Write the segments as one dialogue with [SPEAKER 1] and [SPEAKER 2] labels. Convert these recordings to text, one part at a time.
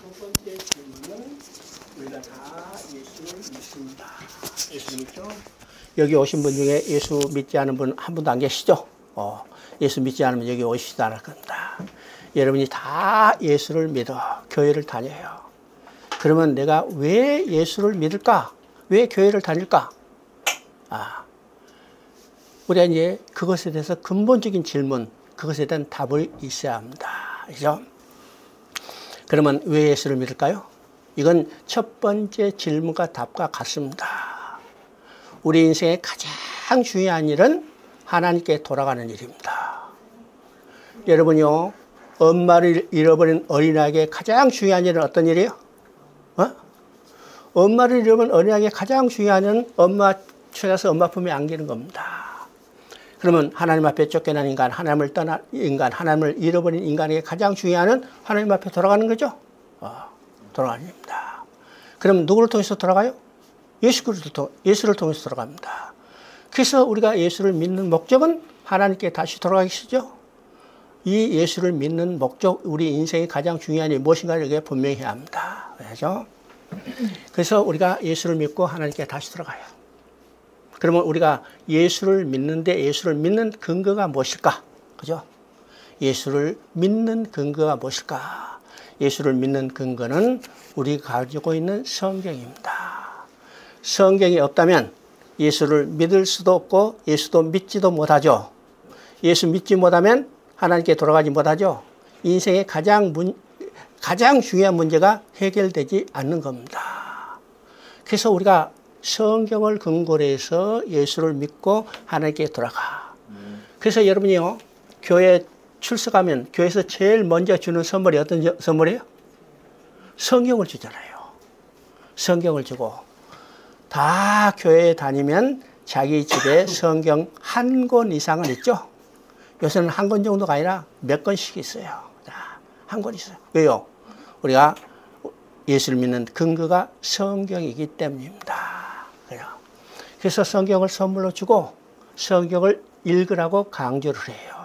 [SPEAKER 1] 첫 번째 질문은 우리가 다 예수를 믿습니다. 예수 믿죠? 여기 오신 분 중에 예수 믿지 않은 분 한 분도 안 계시죠? 예수 믿지 않으면 여기 오시지도 않을 겁니다. 여러분이 다 예수를 믿어 교회를 다녀요. 그러면 내가 왜 예수를 믿을까? 왜 교회를 다닐까? 우리가 이제 그것에 대해서 근본적인 질문, 그것에 대한 답을 있어야 합니다. 그죠? 그러면 왜 예수를 믿을까요? 이건 첫 번째 질문과 답과 같습니다. 우리 인생의 가장 중요한 일은 하나님께 돌아가는 일입니다. 여러분요, 엄마를 잃어버린 어린아이에게 가장 중요한 일은 어떤 일이에요? 엄마를 잃어버린 어린아이에게 가장 중요한 일은 엄마 찾아서 엄마 품에 안기는 겁니다. 그러면 하나님 앞에 쫓겨난 인간, 하나님을 떠난 인간, 하나님을 잃어버린 인간에게 가장 중요한 일은 하나님 앞에 돌아가는 거죠? 돌아가는 일입니다. 그럼 누구를 통해서 돌아가요? 예수를 통해서 돌아갑니다. 그래서 우리가 예수를 믿는 목적은 하나님께 다시 돌아가기시죠. 이 예수를 믿는 목적, 우리 인생의 가장 중요한 일이 무엇인가를 여기에 분명히 해야 합니다. 그렇죠? 그래서 우리가 예수를 믿고 하나님께 다시 돌아가요. 그러면 우리가 예수를 믿는데 예수를 믿는 근거가 무엇일까? 그죠? 예수를 믿는 근거가 무엇일까? 예수를 믿는 근거는 우리가 가지고 있는 성경입니다. 성경이 없다면 예수를 믿을 수도 없고 예수도 믿지도 못하죠. 예수 믿지 못하면 하나님께 돌아가지 못하죠. 인생의 가장 중요한 문제가 해결되지 않는 겁니다. 그래서 우리가 성경을 근거로 해서 예수를 믿고 하나님께 돌아가. 그래서 여러분이요, 교회 출석하면 교회에서 제일 먼저 주는 선물이 어떤 선물이에요? 성경을 주잖아요. 성경을 주고 다 교회에 다니면 자기 집에 성경 한 권 이상은 있죠. 요새는 한 권 정도가 아니라 몇 권씩 있어요. 한 권 있어요. 왜요? 우리가 예수를 믿는 근거가 성경이기 때문입니다. 그래서 성경을 선물로 주고 성경을 읽으라고 강조를 해요.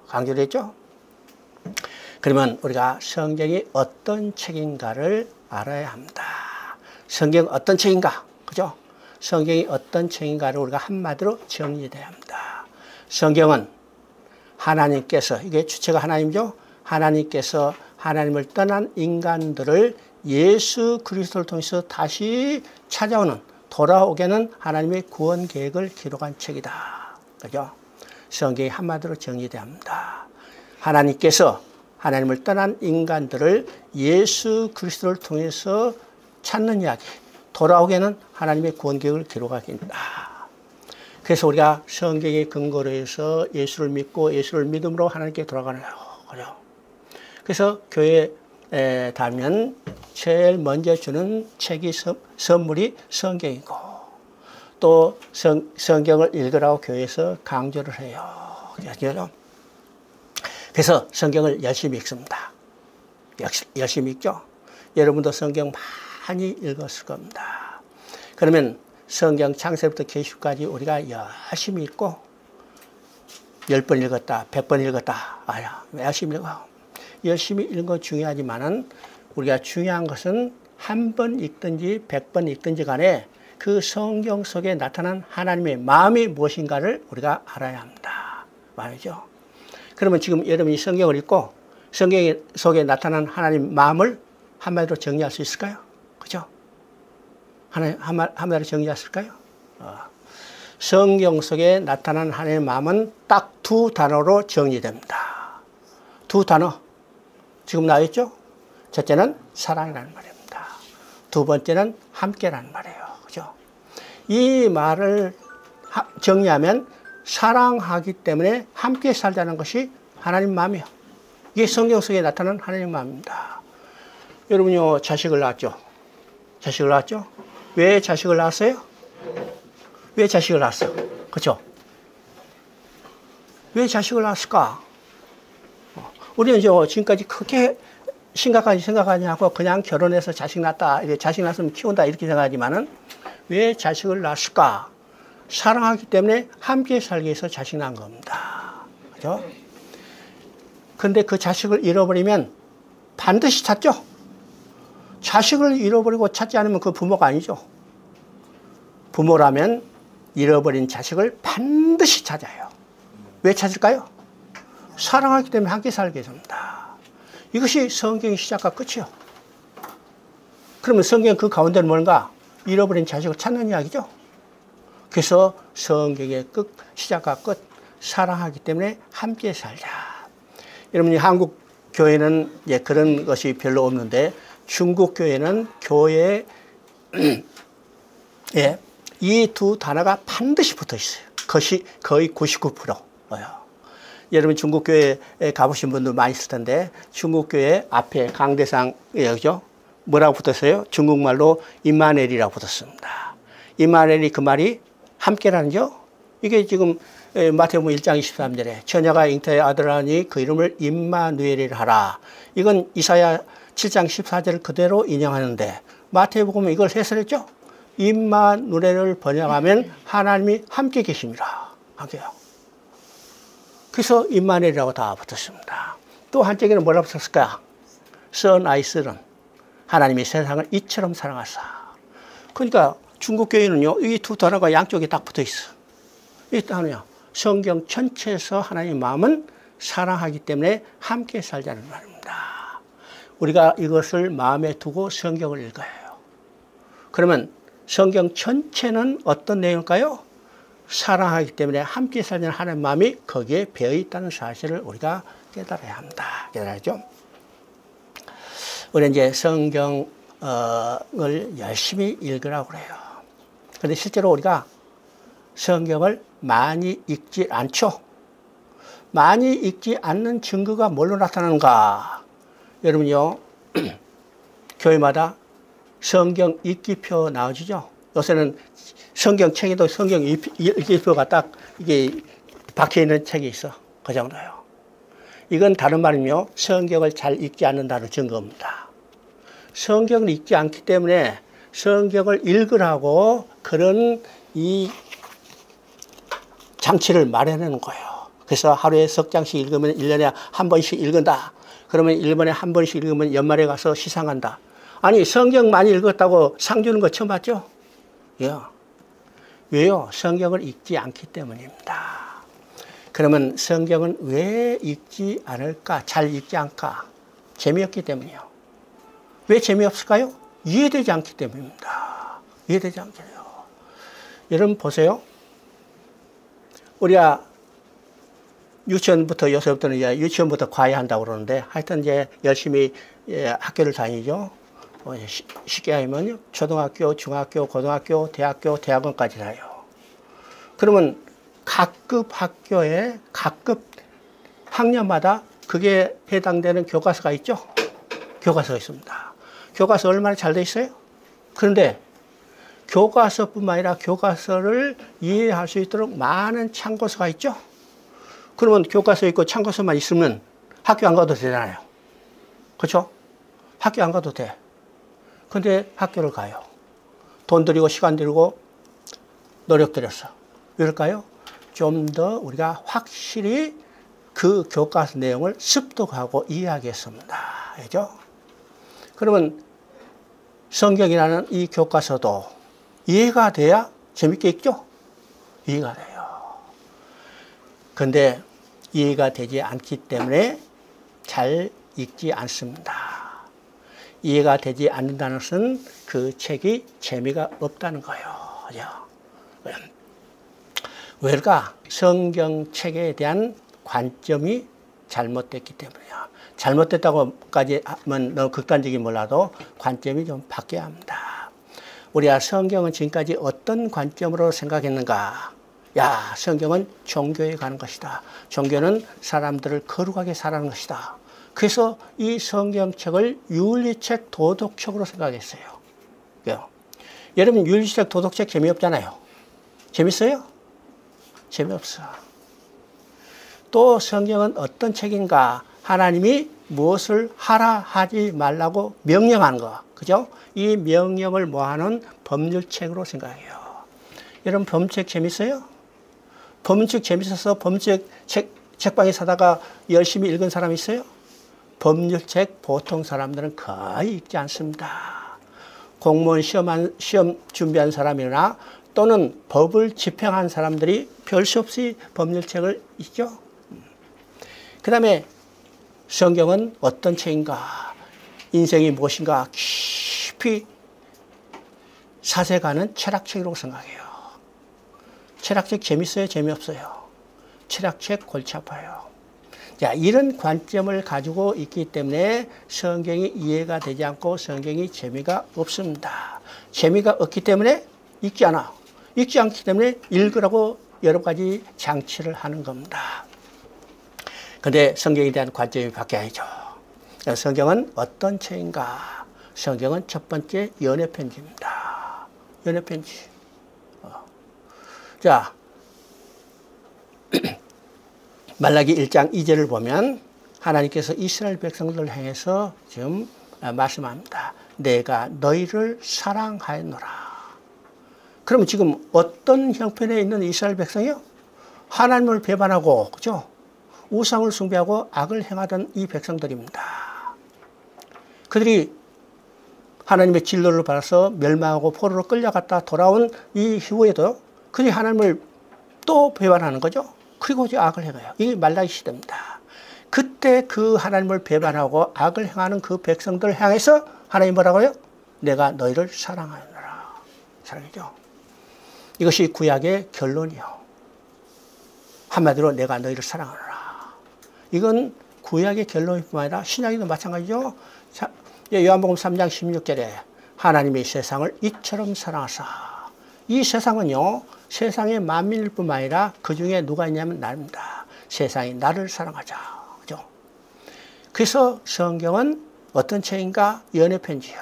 [SPEAKER 1] 강조를 했죠? 그러면 우리가 성경이 어떤 책인가를 알아야 합니다. 성경은 어떤 책인가? 그죠? 성경이 어떤 책인가를 우리가 한마디로 정리해야 합니다. 성경은 하나님께서, 이게 주체가 하나님이죠? 하나님께서 하나님을 떠난 인간들을 예수 그리스도를 통해서 다시 찾아오는, 돌아오게 하는 하나님의 구원 계획을 기록한 책이다. 그죠? 성경이 한마디로 정리돼야 합니다. 하나님께서 하나님을 떠난 인간들을 예수 그리스도를 통해서 찾는 이야기, 돌아오게 하는 하나님의 구원 계획을 기록하겠다. 그래서 우리가 성경의 근거로 해서 예수를 믿고 예수를 믿음으로 하나님께 돌아가는 거죠. 그래서 교회에 가면 제일 먼저 주는 책이 선물이 성경이고 또 성경을 읽으라고 교회에서 강조를 해요. 그래서 성경을 열심히 읽습니다. 열심히 읽죠. 여러분도 성경 많이 읽었을 겁니다. 그러면 성경 창세부터 계시까지 우리가 열심히 읽고 10번 읽었다, 100번 읽었다. 열심히 읽어. 열심히 읽는 건 중요하지만은 우리가 중요한 것은 한 번 읽든지 100번 읽든지 간에 그 성경 속에 나타난 하나님의 마음이 무엇인가를 우리가 알아야 합니다. 말이죠. 그러면 지금 여러분이 성경을 읽고 성경 속에 나타난 하나님 마음을 한마디로 정리할 수 있을까요? 그죠? 한마디로 정리할 수 있을까요? 성경 속에 나타난 하나님의 마음은 딱 두 단어로 정리됩니다. 두 단어. 지금 나왔죠? 첫째는 사랑이라는 말입니다. 두 번째는 함께라는 말이에요. 그죠? 이 말을 정리하면 사랑하기 때문에 함께 살자는 것이 하나님 마음이에요. 이게 성경 속에 나타난 하나님 마음입니다. 여러분요, 자식을 낳았죠? 자식을 낳았죠? 왜 자식을 낳았어요? 왜 자식을 낳았어? 그렇죠? 왜 자식을 낳았을까? 우리는 지금까지 크게 심각하게 생각하지 않고 그냥 결혼해서 자식 낳았다, 자식 낳았으면 키운다 이렇게 생각하지만은 왜 자식을 낳았을까? 사랑하기 때문에 함께 살기 위해서 자식 낳은 겁니다. 그죠? 근데 그 자식을 잃어버리면 반드시 찾죠? 자식을 잃어버리고 찾지 않으면 그 부모가 아니죠. 부모라면 잃어버린 자식을 반드시 찾아요. 왜 찾을까요? 사랑하기 때문에 함께 살게 됩니다. 이것이 성경의 시작과 끝이요. 그러면 성경 그 가운데는 뭔가? 잃어버린 자식을 찾는 이야기죠. 그래서 성경의 끝, 시작과 끝, 사랑하기 때문에 함께 살자. 여러분, 한국 교회는 그런 것이 별로 없는데 중국 교회는 교회에 이 두 단어가 반드시 붙어 있어요. 그것이 거의 99%예요. 여러분 중국 교회에 가보신 분들 많이 있을 텐데 중국 교회 앞에 강대상 여기죠. 뭐라고 붙었어요? 중국말로 임마누엘이라고 붙었습니다. 임마누엘이 그 말이 함께라는 죠. 이게 지금 마태복음 1장 23절에 처녀가 잉태의 아들을 하니 그 이름을 임마누엘이라 하라. 이건 이사야 7장 14절을 그대로 인용하는데 마태복음은 이걸 해설했죠. 임마누엘을 번역하면 하나님이 함께 계십니다. 함께요. 그래서 임마누엘이라고 다 붙었습니다. 또 한쪽에는 뭐라고 붙었을까? 선아이스런 하나님이 세상을 이처럼 사랑하사. 그러니까 중국 교회는요, 이 두 단어가 양쪽에 딱 붙어 있어. 이 단어요. 성경 전체에서 하나님의 마음은 사랑하기 때문에 함께 살자는 말입니다. 우리가 이것을 마음에 두고 성경을 읽어요. 그러면 성경 전체는 어떤 내용일까요? 사랑하기 때문에 함께 살자는 하나님의 마음이 거기에 배어 있다는 사실을 우리가 깨달아야 합니다. 깨달아야죠. 우리 이제 성경을 열심히 읽으라고 그래요. 그런데 실제로 우리가 성경을 많이 읽지 않죠. 많이 읽지 않는 증거가 뭘로 나타나는가? 여러분요, 교회마다 성경 읽기표 나오시죠? 요새는 성경책에도 성경 읽기표가 딱 이게 박혀 있는 책이 있어. 그 정도요. 이건 다른 말이며 성경을 잘 읽지 않는다는 증거입니다. 성경을 읽지 않기 때문에 성경을 읽으라고 그런 이 장치를 마련하는 거예요. 그래서 하루에 석 장씩 읽으면 1년에 한 번씩 읽는다. 그러면 1년에 한 번씩 읽으면 연말에 가서 시상한다. 아니 성경 많이 읽었다고 상 주는 거 처음 봤죠? 예. 왜요? 성경을 읽지 않기 때문입니다. 그러면 성경은 왜 읽지 않을까? 잘 읽지 않을까? 재미없기 때문이요. 왜 재미없을까요? 이해되지 않기 때문입니다. 이해되지 않게 돼요. 여러분 보세요. 우리가 유치원부터 요새부터는 이제 유치원부터 과외한다고 그러는데 하여튼 이제 열심히 학교를 다니죠. 쉽게 하면 초등학교, 중학교, 고등학교, 대학교, 대학원까지 다요. 그러면 각급 학교에 각급 학년마다 그게 해당되는 교과서가 있죠. 교과서가 있습니다. 교과서 얼마나 잘 돼 있어요? 그런데 교과서뿐만 아니라 교과서를 이해할 수 있도록 많은 참고서가 있죠. 그러면 교과서 있고 참고서만 있으면 학교 안 가도 되잖아요. 그렇죠? 학교 안 가도 돼. 근데 학교를 가요. 돈 들이고 시간 들이고 노력 들였어. 왜일까요? 좀 더 우리가 확실히 그 교과서 내용을 습득하고 이해하겠습니다. 알죠? 그러면 성경이라는 이 교과서도 이해가 돼야 재밌게 읽죠? 이해가 돼요. 근데 이해가 되지 않기 때문에 잘 읽지 않습니다. 이해가 되지 않는다는 것은 그 책이 재미가 없다는 거예요. 그죠? 왜일까? 성경책에 대한 관점이 잘못됐기 때문이야. 잘못됐다고까지 하면 너무 극단적인 몰라도 관점이 좀 바뀌어야 합니다. 우리가 성경은 지금까지 어떤 관점으로 생각했는가? 야, 성경은 종교에 가는 것이다. 종교는 사람들을 거룩하게 살아가는 것이다. 그래서 이 성경책을 윤리책, 도덕책으로 생각했어요. 여러분 윤리책, 도덕책 재미없잖아요. 재밌어요? 재미없어. 또 성경은 어떤 책인가? 하나님이 무엇을 하라 하지 말라고 명령하는 거. 그죠? 이 명령을 모아놓은 법률책으로 생각해요. 여러분 법률책 재밌어요? 법률책 재밌어서 법률책 책방에 사다가 열심히 읽은 사람 있어요? 법률책 보통 사람들은 거의 읽지 않습니다. 공무원 시험 준비한 사람이나 또는 법을 집행한 사람들이 별 수 없이 법률책을 읽죠. 그 다음에 성경은 어떤 책인가, 인생이 무엇인가 깊이 사색하는 철학책이라고 생각해요. 철학책 재밌어요? 재미없어요? 철학책 골치 아파요. 자, 이런 관점을 가지고 있기 때문에 성경이 이해가 되지 않고 성경이 재미가 없습니다. 재미가 없기 때문에 읽지 않아. 읽지 않기 때문에 읽으라고 여러 가지 장치를 하는 겁니다. 근데 성경에 대한 관점이 바뀌어야죠. 성경은 어떤 책인가? 성경은 첫 번째 연애편지입니다. 연애편지. 자, 말라기 1장 2절을 보면 하나님께서 이스라엘 백성들을 향해서 지금 말씀합니다. 내가 너희를 사랑하였노라. 그러면 지금 어떤 형편에 있는 이스라엘 백성이요? 하나님을 배반하고, 그죠? 우상을 숭배하고 악을 행하던 이 백성들입니다. 그들이 하나님의 진노를 받아서 멸망하고 포로로 끌려갔다 돌아온 이 후에도 그들이 하나님을 또 배반하는 거죠. 그리고 이제 악을 행해요. 이게 말라기 시대입니다. 그때 그 하나님을 배반하고 악을 행하는 그 백성들을 향해서 하나님 뭐라고요? 내가 너희를 사랑하노라. 사랑이죠. 이것이 구약의 결론이요. 한마디로 내가 너희를 사랑하노라. 이건 구약의 결론뿐만 아니라 신약에도 마찬가지죠. 요한복음 3장 16절에 하나님이 세상을 이처럼 사랑하사. 이 세상은요, 세상의 만민일 뿐만 아니라 그 중에 누가 있냐면 나입니다. 세상이 나를 사랑하자. 그죠? 그래서 성경은 어떤 책인가? 연애편지요.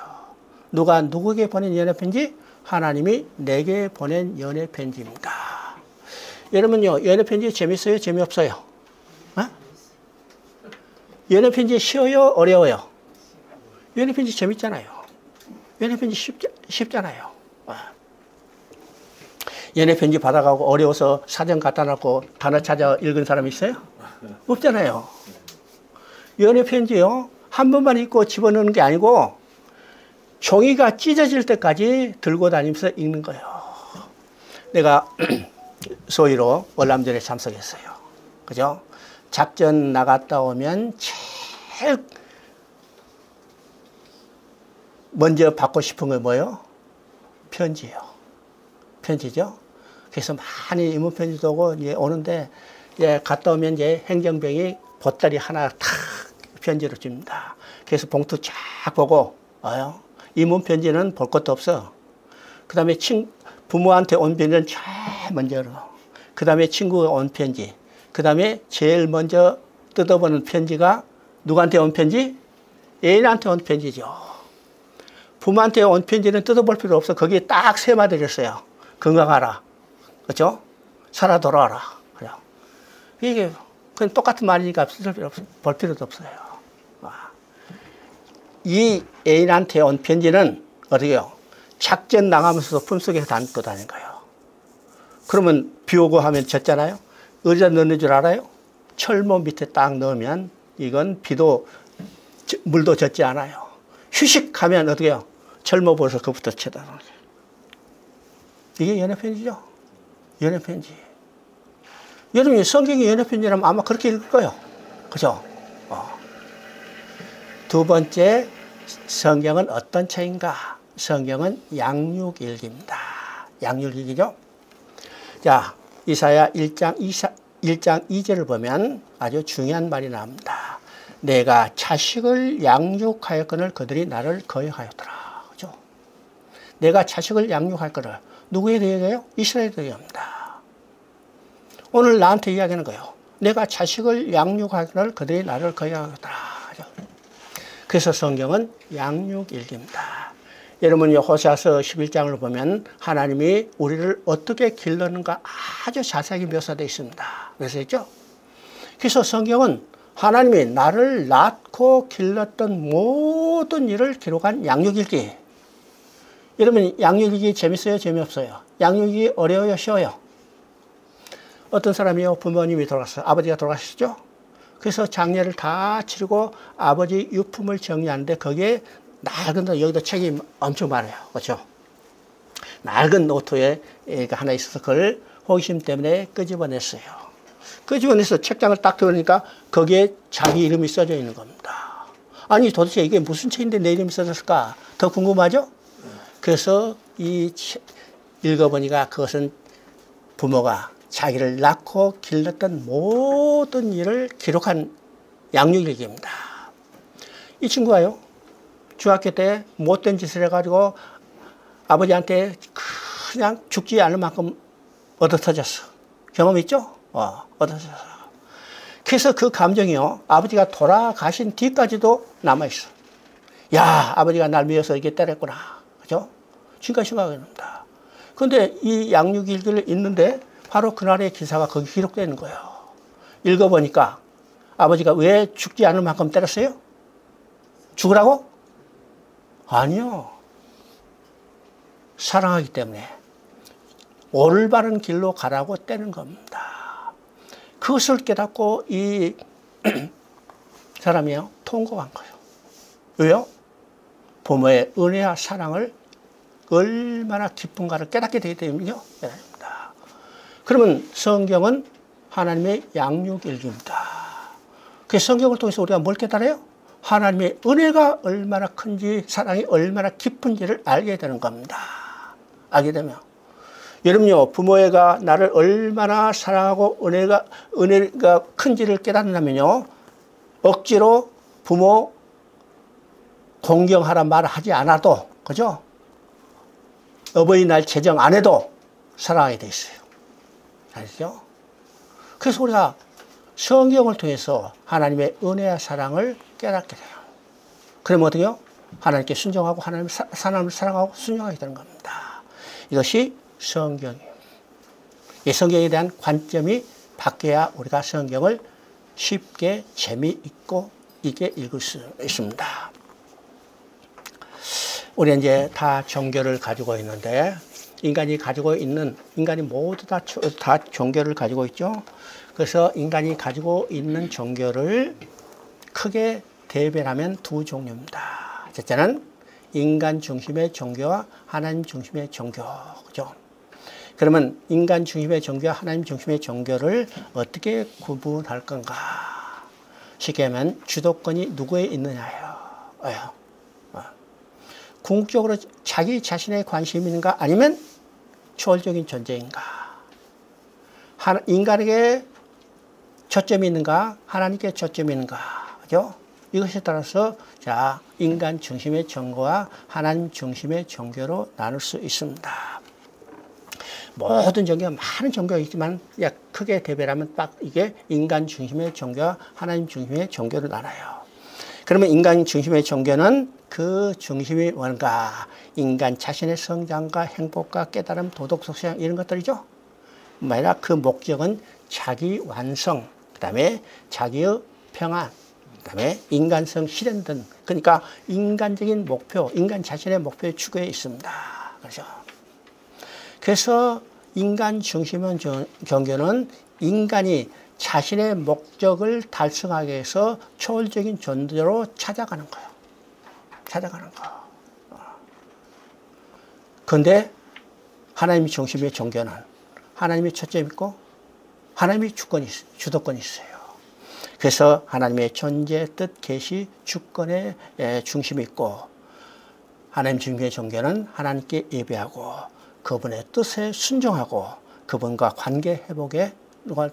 [SPEAKER 1] 누가 누구에게 보낸 연애편지? 하나님이 내게 보낸 연애편지입니다. 여러분요, 연애편지 재밌어요? 재미없어요? 어? 연애편지 쉬워요? 어려워요? 연애편지 재밌잖아요. 연애편지 쉽잖아요. 연애편지 받아가고 어려워서 사전 갖다 놓고 단어 찾아 읽은 사람 있어요? 없잖아요. 연애편지요, 한 번만 읽고 집어넣는 게 아니고 종이가 찢어질 때까지 들고 다니면서 읽는 거예요. 내가 소위로 월남전에 참석했어요. 그죠? 작전 나갔다 오면 제일 먼저 받고 싶은 게 뭐예요? 편지예요. 편지죠. 그래서 많이 인문편지도 오고 이제 오는데 이제 갔다 오면 이제 행정병이 보따리 하나 탁 편지를 줍니다. 그래서 봉투 쫙 보고 와요. 인문편지는 볼 것도 없어. 그 다음에 부모한테 온 편지는 제일 먼저 열어. 그 다음에 친구가 온 편지. 그 다음에 제일 먼저 뜯어보는 편지가 누구한테 온 편지? 애인한테 온 편지죠. 부모한테 온 편지는 뜯어볼 필요 없어. 거기에 딱 세 마디를 했어요. 건강하라. 그렇죠? 살아 돌아와라. 그래요. 이게 그냥 똑같은 말이니까 볼 필요도 없어요. 이 애인한테 온 편지는 어디요? 작전 나가면서도 품속에 담고 다닌 거예요. 그러면 비 오고 하면 젖잖아요. 어디다 넣는 줄 알아요? 철모 밑에 딱 넣으면 이건 비도 물도 젖지 않아요. 휴식하면 어떻게 해요? 철모 벗어 그부터 쳐다. 이게 연애편지죠. 연애편지. 여러분이 성경이 연애편지라면 아마 그렇게 읽을 거예요. 그죠? 두 번째, 성경은 어떤 책인가? 성경은 양육일기입니다. 양육일기죠. 자, 이사야 1장 2절을 보면 아주 중요한 말이 나옵니다. 내가 자식을 양육하였거늘 그들이 나를 거역하였더라. 그죠? 내가 자식을 양육할거늘 누구에 대해 얘기해요? 이스라엘에 대해 합니다. 오늘 나한테 이야기하는 거예요. 내가 자식을 양육하거늘 그들이 나를 거역하였더라. 그죠? 그래서 성경은 양육일기입니다. 여러분이 호세아서 11장을 보면 하나님이 우리를 어떻게 길렀는가 아주 자세하게 묘사되어 있습니다. 그래서 했죠? 그래서 성경은 하나님이 나를 낳고 길렀던 모든 일을 기록한 양육일기. 여러분 양육일기 재밌어요? 재미없어요? 양육일기 어려워요? 쉬워요? 어떤 사람이요? 부모님이 돌아갔어요. 아버지가 돌아가시죠? 그래서 장례를 다 치르고 아버지 유품을 정리하는데 거기에 낡은, 여기도 책이 엄청 많아요. 그렇죠? 낡은 노트에 하나 있어서 그걸 호기심 때문에 끄집어냈어요. 끄집어내서 책장을 딱 들으니까 거기에 자기 이름이 써져 있는 겁니다. 아니 도대체 이게 무슨 책인데 내 이름이 써졌을까? 더 궁금하죠? 그래서 읽어보니까 그것은 부모가 자기를 낳고 길렀던 모든 일을 기록한 양육일기입니다. 이 친구가요, 중학교 때 못된 짓을 해가지고 아버지한테 그냥 죽지 않을 만큼 얻어터졌어. 경험 있죠? 얻어터졌어. 그래서 그 감정이요, 아버지가 돌아가신 뒤까지도 남아있어. 야, 아버지가 날 미워서 이게 때렸구나. 그죠? 지금까지 생각이 납니다. 그런데 이 양육일기를 읽는데 바로 그날의 기사가 거기 기록되는 거예요. 읽어보니까 아버지가 왜 죽지 않을 만큼 때렸어요? 죽으라고? 아니요. 사랑하기 때문에 올바른 길로 가라고 떼는 겁니다. 그것을 깨닫고 이 사람이요, 통곡한 거예요. 왜요? 부모의 은혜와 사랑을 얼마나 깊은가를 깨닫게 되기 때문이죠. 깨닫습니다. 그러면 성경은 하나님의 양육일기입니다. 그 성경을 통해서 우리가 뭘 깨달아요? 하나님의 은혜가 얼마나 큰지, 사랑이 얼마나 깊은지를 알게 되는 겁니다. 알게 되면 여러분요, 부모가 나를 얼마나 사랑하고 은혜가 큰지를 깨닫는다면요, 억지로 부모 공경하라 말하지 않아도, 그죠? 어버이날 제정 안 해도 사랑하게 돼 있어요. 아시죠? 그래서 우리가 성경을 통해서 하나님의 은혜와 사랑을 깨닫게 돼요. 그러면 어떻게요? 하나님께 순종하고 하나님을 사랑하고 순종하게 되는 겁니다. 이것이 성경이에요. 이 성경에 대한 관점이 바뀌어야 우리가 성경을 쉽게 재미있고 있게 읽을 수 있습니다. 우리 이제 다 종교를 가지고 있는데, 인간이 모두 다 종교를 가지고 있죠. 그래서 인간이 가지고 있는 종교를 크게 대별하면 두 종류입니다. 첫째는 인간 중심의 종교와 하나님 중심의 종교. 그죠? 그러면 인간 중심의 종교와 하나님 중심의 종교를 어떻게 구분할 건가? 쉽게 하면 주도권이 누구에 있느냐예요. 궁극적으로 자기 자신의 관심이 있는가, 아니면 초월적인 존재인가? 인간에게 초점이 있는가, 하나님께 초점이 있는가? 그죠? 이것에 따라서 자, 인간 중심의 종교와 하나님 중심의 종교로 나눌 수 있습니다. 모든 종교, 많은 종교가 있지만 크게 대별하면 딱 이게 인간 중심의 종교와 하나님 중심의 종교로 나눠요. 그러면 인간 중심의 종교는 그 중심이 뭔가? 인간 자신의 성장과 행복과 깨달음, 도덕 속성 이런 것들이죠. 만약 그 목적은 자기 완성, 그 다음에 자기의 평안, 그 다음에 인간성 실현 등, 그러니까 인간적인 목표, 인간 자신의 목표에 추구해 있습니다. 그렇죠? 그래서 인간 중심의 종교는 인간이 자신의 목적을 달성하기 위해서 초월적인 존재로 찾아가는 거예요. 찾아가는 거. 그런데 하나님이 중심의 종교는 하나님이 초점이 있고 하나님이 주도권이 있어요. 그래서 하나님의 존재, 뜻, 계시, 주권의 중심이 있고, 하나님 중심의 종교는 하나님께 예배하고 그분의 뜻에 순종하고 그분과 관계 회복에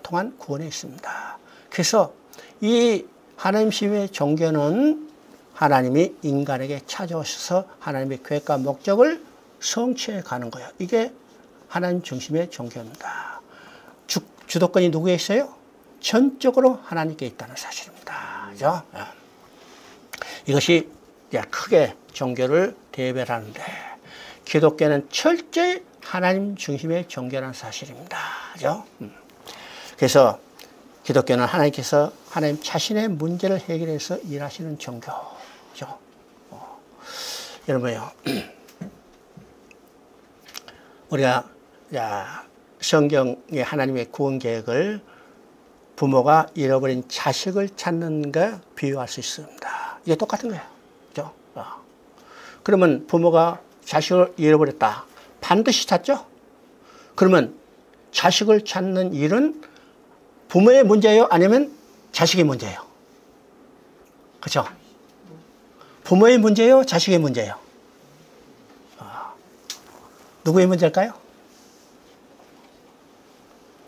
[SPEAKER 1] 통한 구원에 있습니다. 그래서 이 하나님 중심의 종교는 하나님이 인간에게 찾아오셔서 하나님의 계획과 목적을 성취해 가는 거예요. 이게 하나님 중심의 종교입니다. 주도권이 누구에 있어요? 전적으로 하나님께 있다는 사실입니다. 그죠? 이것이 크게 종교를 대별하는데, 기독교는 철저히 하나님 중심의 종교라는 사실입니다. 그죠? 그래서 기독교는 하나님께서 하나님 자신의 문제를 해결해서 일하시는 종교죠. 여러분요, 우리가 성경의 하나님의 구원 계획을 부모가 잃어버린 자식을 찾는 것 비유할 수 있습니다. 이게 똑같은 거예요. 그죠? 그러면 부모가 자식을 잃어버렸다. 반드시 찾죠? 그러면 자식을 찾는 일은 부모의 문제예요? 아니면 자식의 문제예요? 그렇죠? 부모의 문제예요? 자식의 문제예요? 누구의 문제일까요?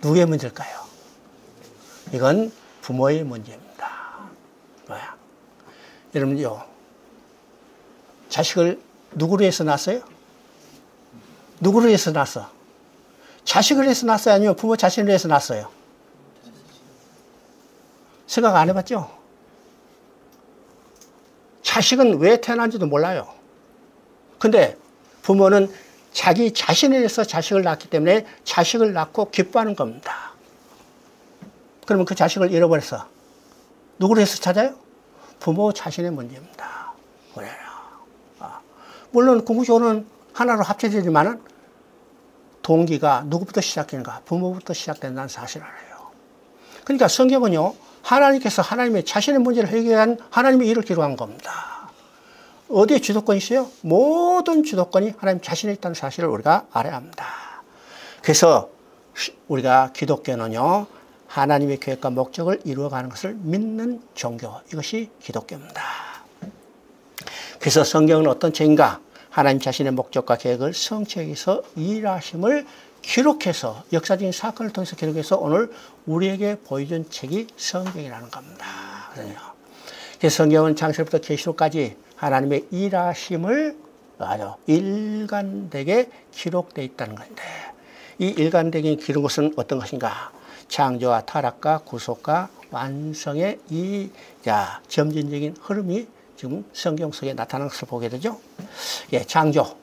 [SPEAKER 1] 누구의 문제일까요? 이건 부모의 문제입니다. 뭐야? 여러분요, 자식을 누구로 해서 낳았어요? 누구로 해서 낳았어? 자식을 해서 낳았어요? 아니면 부모 자신을 해서 낳았어요? 생각 안 해봤죠? 자식은 왜 태어난지도 몰라요. 근데 부모는 자기 자신을 위해서 자식을 낳기 때문에 자식을 낳고 기뻐하는 겁니다. 그러면 그 자식을 잃어버려서 누구로 해서 찾아요? 부모 자신의 문제입니다. 그래요. 물론 궁극적으로는 하나로 합쳐지지만은 동기가 누구부터 시작되는가? 부모부터 시작된다는 사실을 알아요. 그러니까 성경은요, 하나님께서 하나님의 자신의 문제를 해결한 하나님의 일을 기록한 겁니다. 어디에 주도권이 있어요? 모든 주도권이 하나님 자신에 있다는 사실을 우리가 알아야 합니다. 그래서 우리가 기독교는요, 하나님의 계획과 목적을 이루어가는 것을 믿는 종교, 이것이 기독교입니다. 그래서 성경은 어떤 책인가? 하나님 자신의 목적과 계획을 성취해서 일하심을 기록해서 역사적인 사건을 통해서 기록해서 오늘 우리에게 보여준 책이 성경이라는 겁니다. 그래서 성경은 창세기부터 계시록까지 하나님의 일하심을 아주 일관되게 기록되어 있다는 건데, 이 일관되게 기록한 것은 어떤 것인가? 창조와 타락과 구속과 완성의 이 점진적인 흐름이 지금 성경 속에 나타나는 것을 보게 되죠. 예, 창조.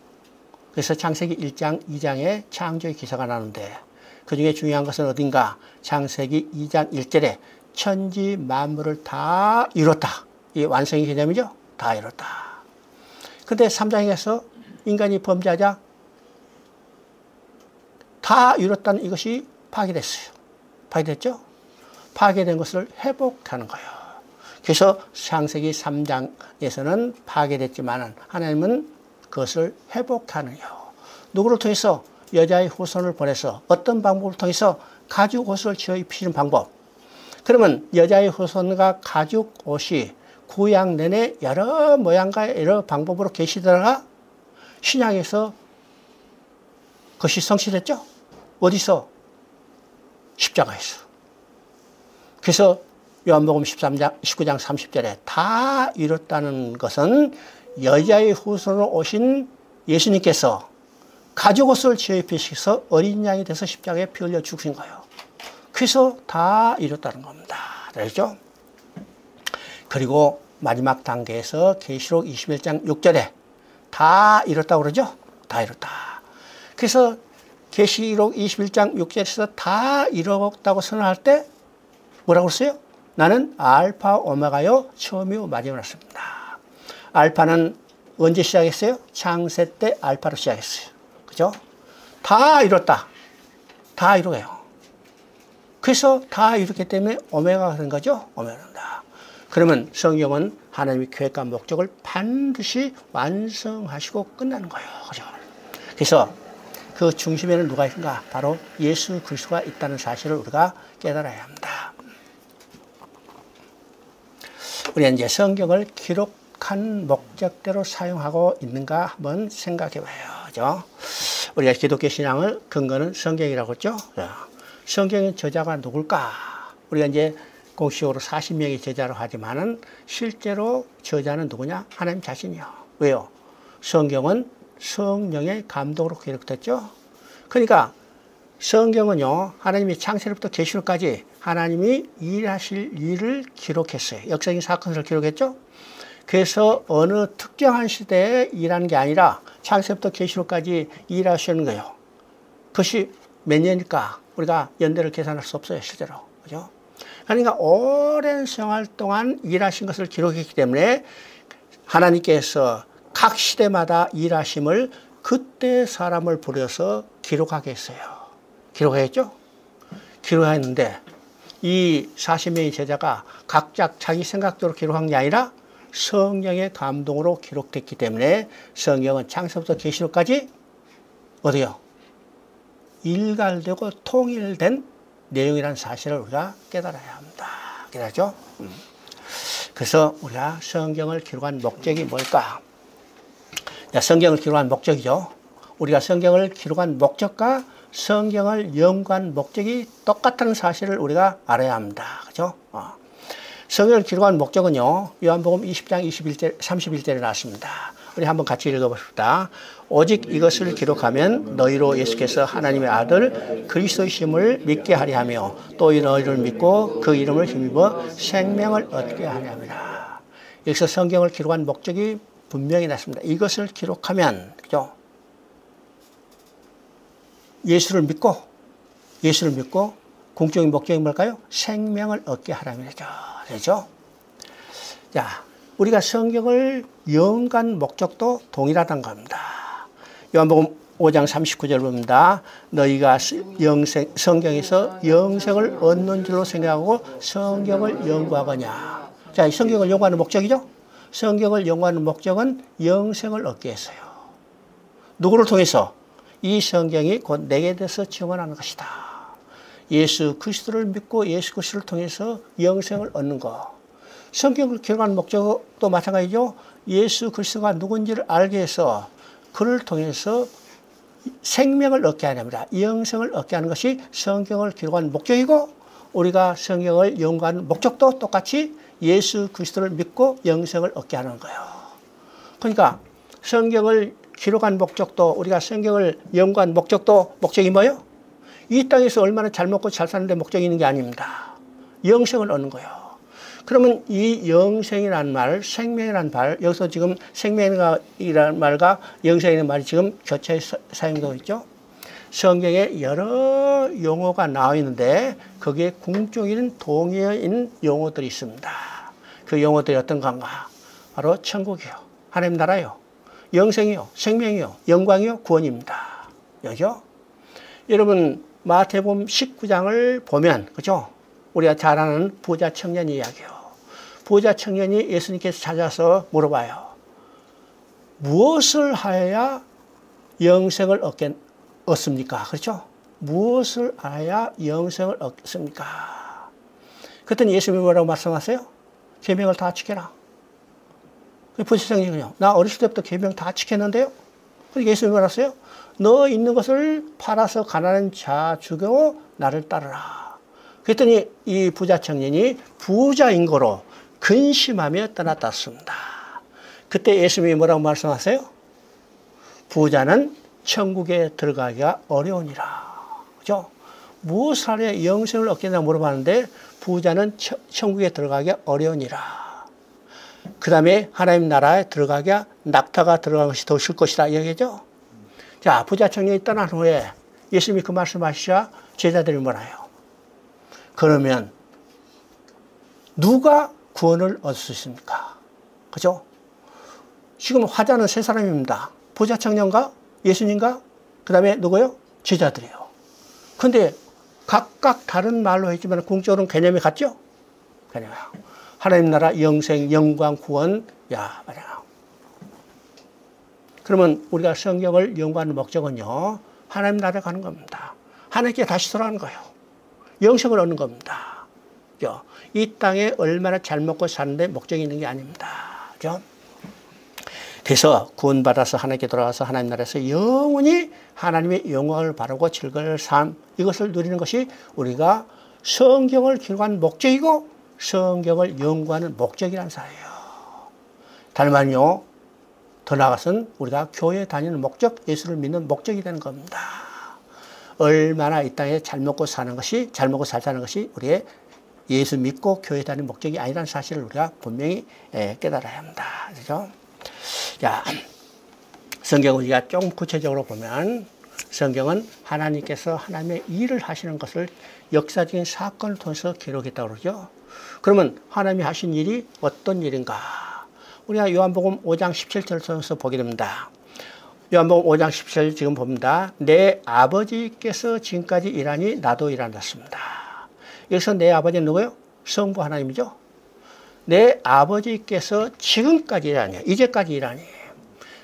[SPEAKER 1] 그래서 창세기 1장, 2장에 창조의 기사가 나는데 그 중에 중요한 것은 어딘가? 창세기 2장 1절에 천지 만물을 다 이뤘다. 이 완성의 개념이죠. 다 이뤘다. 근데 3장에서 인간이 범죄하자 다 이뤘다는 이것이 파괴됐어요. 파괴됐죠? 파괴된 것을 회복하는 거예요. 그래서 창세기 3장에서는 파괴됐지만 하나님은 그것을 회복하는요. 누구를 통해서? 여자의 후손을 보내서 어떤 방법을 통해서? 가죽 옷을 지어 입히는 방법. 그러면 여자의 후손과 가죽 옷이 구약 내내 여러 모양과 여러 방법으로 계시다가 신약에서 그것이 성취됐죠? 어디서? 십자가에서. 그래서 요한복음 19장 30절에 다 이뤘다는 것은 여자의 후손으로 오신 예수님께서 가죽옷을 지어 입히셔서 어린 양이 돼서 십자가에 피 흘려 죽으신 거예요. 그래서 다 이뤘다는 겁니다. 알죠? 그리고 마지막 단계에서 계시록 21장 6절에 다 이뤘다고 그러죠? 다 이뤘다. 그래서 계시록 21장 6절에서 다 이뤘다고 선언할 때 뭐라고 했어요? 나는 알파 오메가요 처음이요 마지막이었습니다. 알파는 언제 시작했어요? 창세 때 알파로 시작했어요. 그죠? 다 이뤘다. 다 이루어요. 그래서 다 이뤘기 때문에 오메가가 된 거죠. 오메가입니다. 그러면 성경은 하나님의 계획과 목적을 반드시 완성하시고 끝나는 거예요. 그죠? 그래서 그 중심에는 누가 있는가? 바로 예수 그리스도가 있다는 사실을 우리가 깨달아야 합니다. 우리는 이제 성경을 기록한 목적대로 사용하고 있는가 한번 생각해 봐요. 그죠? 우리가 기독교 신앙을 근거는 성경이라고 했죠? 성경의 저자가 누굴까? 우리가 이제 공식적으로 40명의 저자로 하지만은 실제로 저자는 누구냐? 하나님 자신이요. 왜요? 성경은 성령의 감동으로 기록됐죠? 그러니까 성경은요, 하나님이 창세로부터 계시록까지 하나님이 일하실 일을 기록했어요. 역사적인 사건을 기록했죠? 그래서 어느 특정한 시대에 일하는 게 아니라 창세부터 계시록까지 일하시는 거예요. 그것이 몇 년일까? 우리가 연대를 계산할 수 없어요, 실제로. 그죠? 그러니까 오랜 생활 동안 일하신 것을 기록했기 때문에 하나님께서 각 시대마다 일하심을 그때 사람을 부려서 기록하게 했어요. 기록했죠? 기록했는데 이 40명의 제자가 각자 자기 생각대로 기록한 게 아니라 성령의 감동으로 기록됐기 때문에 성경은 창세부터 계시록까지 어디요? 일갈되고 통일된 내용이라는 사실을 우리가 깨달아야 합니다. 깨달죠? 그래서 우리가 성경을 기록한 목적이 뭘까? 성경을 기록한 목적이죠. 우리가 성경을 기록한 목적과 성경을 연구한 목적이 똑같다는 사실을 우리가 알아야 합니다. 그죠? 성경을 기록한 목적은요, 요한복음 20장 21절, 31절에 나왔습니다. 우리 한번 같이 읽어봅시다. 오직 이것을 기록하면 너희로 예수께서 하나님의 아들 그리스도이심을 믿게 하려 하며 또 너희를 믿고 그 이름을 힘입어 생명을 얻게 하려 함이라. 여기서 성경을 기록한 목적이 분명히 났습니다. 이것을 기록하면, 그죠? 예수를 믿고 공적인 목적이 뭘까요? 생명을 얻게 하라는 거죠. 그렇죠? 자, 우리가 성경을 연구한 목적도 동일하다는 겁니다. 요한복음 5장 39절 봅니다. 너희가 성경에서 영생을 얻는 줄로 생각하고 성경을 연구하거냐. 자, 성경을 연구하는 목적이죠? 성경을 연구하는 목적은 영생을 얻기 위해서요. 누구를 통해서? 이 성경이 곧 내게 대해서 증언하는 것이다. 예수 그리스도를 믿고 예수 그리스도를 통해서 영생을 얻는 것. 성경을 기록하는 목적도 마찬가지죠. 예수 그리스도가 누군지를 알게 해서 그를 통해서 생명을 얻게 하는 겁니다. 영생을 얻게 하는 것이 성경을 기록한 목적이고 우리가 성경을 연구하는 목적도 똑같이 예수 그리스도를 믿고 영생을 얻게 하는 거예요. 그러니까 성경을 기록한 목적도 우리가 성경을 연구한 목적도 목적이 뭐예요? 이 땅에서 얼마나 잘 먹고 잘 사는데 목적이 있는 게 아닙니다. 영생을 얻는 거예요. 그러면 이 영생이라는 말, 생명이라는 말, 여기서 지금 생명이라는 말과 영생이라는 말이 지금 교차해서 사용되고 있죠. 성경에 여러 용어가 나와 있는데 거기에 궁극적인 동의어인 용어들이 있습니다. 그 용어들이 어떤 건가? 바로 천국이요, 하나님 나라요, 영생이요, 생명이요, 영광이요, 구원입니다. 여기죠? 여러분 마태복음 19장을 보면, 그죠? 우리가 잘 아는 부자 청년 이야기요. 부자 청년이 예수님께서 찾아서 물어봐요. 무엇을 하여야 영생을 얻습니까? 그렇죠? 무엇을 하여야 영생을 얻습니까? 그랬더니 예수님이 뭐라고 말씀하세요? 계명을 다 지켜라. 부자 청년이요. 나 어렸을 때부터 계명 다 지켰는데요. 그래서 예수님이 뭐라 했어요? 너 있는 것을 팔아서 가난한 자 죽여 나를 따르라. 그랬더니 이 부자 청년이 부자인 거로 근심하며 떠났습니다. 그때 예수님이 뭐라고 말씀하세요? 부자는 천국에 들어가기가 어려우니라. 그죠? 무엇을 하려 영생을 얻겠냐 물어봤는데 부자는 천국에 들어가기가 어려우니라. 그 다음에 하나님 나라에 들어가기가 낙타가 들어간 것이 더 쉬울 것이다. 이 얘기죠? 자, 부자 청년이 떠난 후에 예수님이 그 말씀하시자 제자들이 뭐라요? 그러면 누가 구원을 얻을 수 있습니까? 그죠? 지금 화자는 세 사람입니다. 부자 청년과 예수님과 그 다음에 누구요? 제자들이요. 근데 각각 다른 말로 했지만 궁극적으로는 개념이 같죠? 개념이. 하나님 나라, 영생, 영광, 구원, 야, 말이야. 그러면 우리가 성경을 연구하는 목적은요, 하나님 나라에 가는 겁니다. 하나님께 다시 돌아가는 거예요. 영생을 얻는 겁니다. 그죠? 이 땅에 얼마나 잘 먹고 사는데 목적이 있는 게 아닙니다. 그죠? 그래서 구원받아서 하나님께 돌아가서 하나님 나라에서 영원히 하나님의 영광을 바라고 즐거울 삶, 이것을 누리는 것이 우리가 성경을 기록한 목적이고 성경을 연구하는 목적이라는 사예요. 다른 말은요, 더 나아가서는 우리가 교회 다니는 목적, 예수를 믿는 목적이 되는 겁니다. 얼마나 이 땅에 잘 먹고 사는 것이, 잘 먹고 잘 사는 것이 우리의 예수 믿고 교회 다니는 목적이 아니라는 사실을 우리가 분명히 깨달아야 합니다. 그렇죠? 자, 성경을 우리가 좀 구체적으로 보면 성경은 하나님께서 하나님의 일을 하시는 것을 역사적인 사건을 통해서 기록했다고 그러죠. 그러면 하나님이 하신 일이 어떤 일인가? 우리가 요한복음 5장 17절을 통해서 보게 됩니다. 요한복음 5장 17절 지금 봅니다. 내 아버지께서 지금까지 일하니 나도 일한다습니다. 여기서 내 아버지는 누구예요? 성부 하나님이죠. 내 아버지께서 지금까지 일하니, 이제까지 일하니.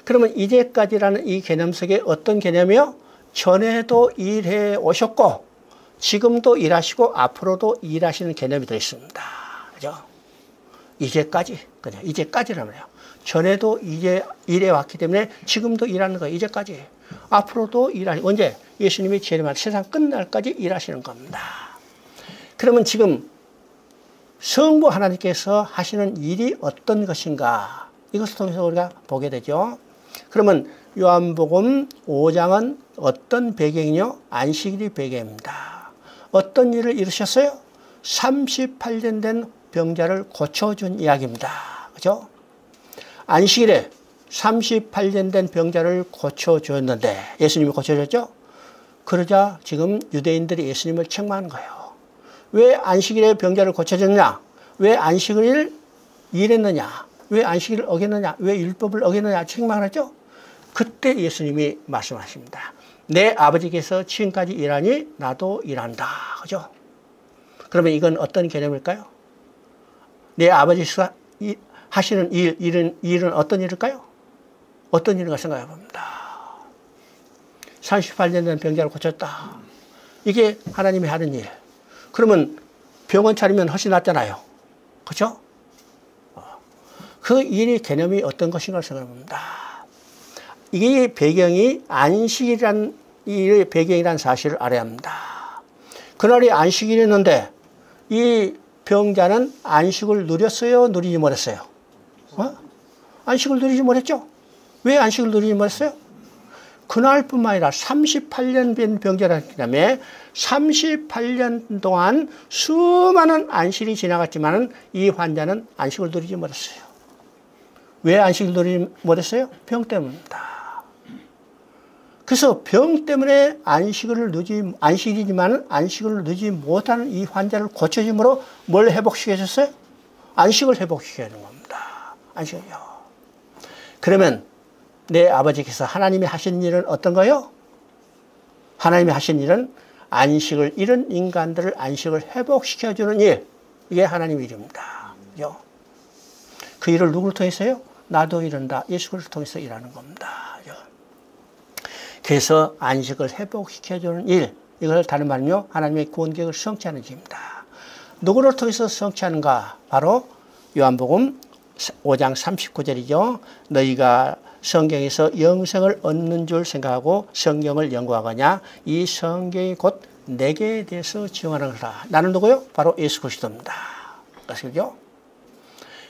[SPEAKER 1] 그러면 이제까지라는 이 개념 속에 어떤 개념이요? 전에도 일해 오셨고, 지금도 일하시고, 앞으로도 일하시는 개념이 들어있습니다. 그죠? 이제까지. 그죠? 이제까지라면 해요. 전에도 이제 일해 왔기 때문에 지금도 일하는 거예요. 이제까지. 앞으로도 일하시, 언제? 예수님이 재림할 세상 끝날까지 일하시는 겁니다. 그러면 지금 성부 하나님께서 하시는 일이 어떤 것인가? 이것을 통해서 우리가 보게 되죠. 그러면 요한복음 5장은 어떤 배경이요? 안식일이 배경입니다. 어떤 일을 이루셨어요? 38년 된 병자를 고쳐준 이야기입니다. 그죠? 안식일에 38년 된 병자를 고쳐주었는데, 예수님이 고쳐줬죠? 그러자 지금 유대인들이 예수님을 책망하는 거예요. 왜 안식일에 병자를 고쳐줬냐? 왜 안식일을 일했느냐? 왜 안식일을 어겼느냐? 왜 율법을 어겼느냐? 책망을 하죠? 그때 예수님이 말씀하십니다. 내 아버지께서 지금까지 일하니 나도 일한다. 그죠? 그러면 이건 어떤 개념일까요? 내 아버지가 하시는 일은 어떤 일일까요? 어떤 일인가 생각해 봅니다. 38년 된 병자를 고쳤다. 이게 하나님이 하는 일. 그러면 병원 차리면 훨씬 낫잖아요. 그렇죠? 그 일의 개념이 어떤 것인가 생각합니다. 이게 배경이 안식이라는 일의 배경이라는 사실을 알아야 합니다. 그날이 안식일이었는데 이 병자는 안식을 누렸어요? 누리지 못했어요? 안식을 누리지 못했죠? 왜 안식을 누리지 못했어요? 그날뿐만 아니라 38년 된 병자라기 때문에 38년 동안 수많은 안식이 지나갔지만 이 환자는 안식을 누리지 못했어요. 왜 안식을 누리지 못했어요? 병 때문입니다. 그래서 병 때문에 안식이지만 안식을 누리지 못하는 이 환자를 고쳐줌으로 뭘 회복시켜줬어요? 안식을 회복시켜야 하는 겁니다. 안식을요. 그러면 내 아버지께서 하나님이 하신 일은 어떤 거요? 하나님이 하신 일은 안식을 잃은 인간들을 안식을 회복시켜주는 일. 이게 하나님의 일입니다. 그죠? 그 일을 누구를 통해서요? 나도 이룬다. 예수 그리스도를 통해서 일하는 겁니다. 그죠? 그래서 안식을 회복시켜주는 일. 이걸 다른 말은요. 하나님의 구원 계획을 성취하는 일입니다. 누구를 통해서 성취하는가? 바로 요한복음 5장 39절이죠. 너희가 성경에서 영생을 얻는 줄 생각하고 성경을 연구하거냐? 이 성경이 곧 내게 대해서 증언하는 거라. 나는 누구요? 바로 예수 그리스도입니다. 그렇죠?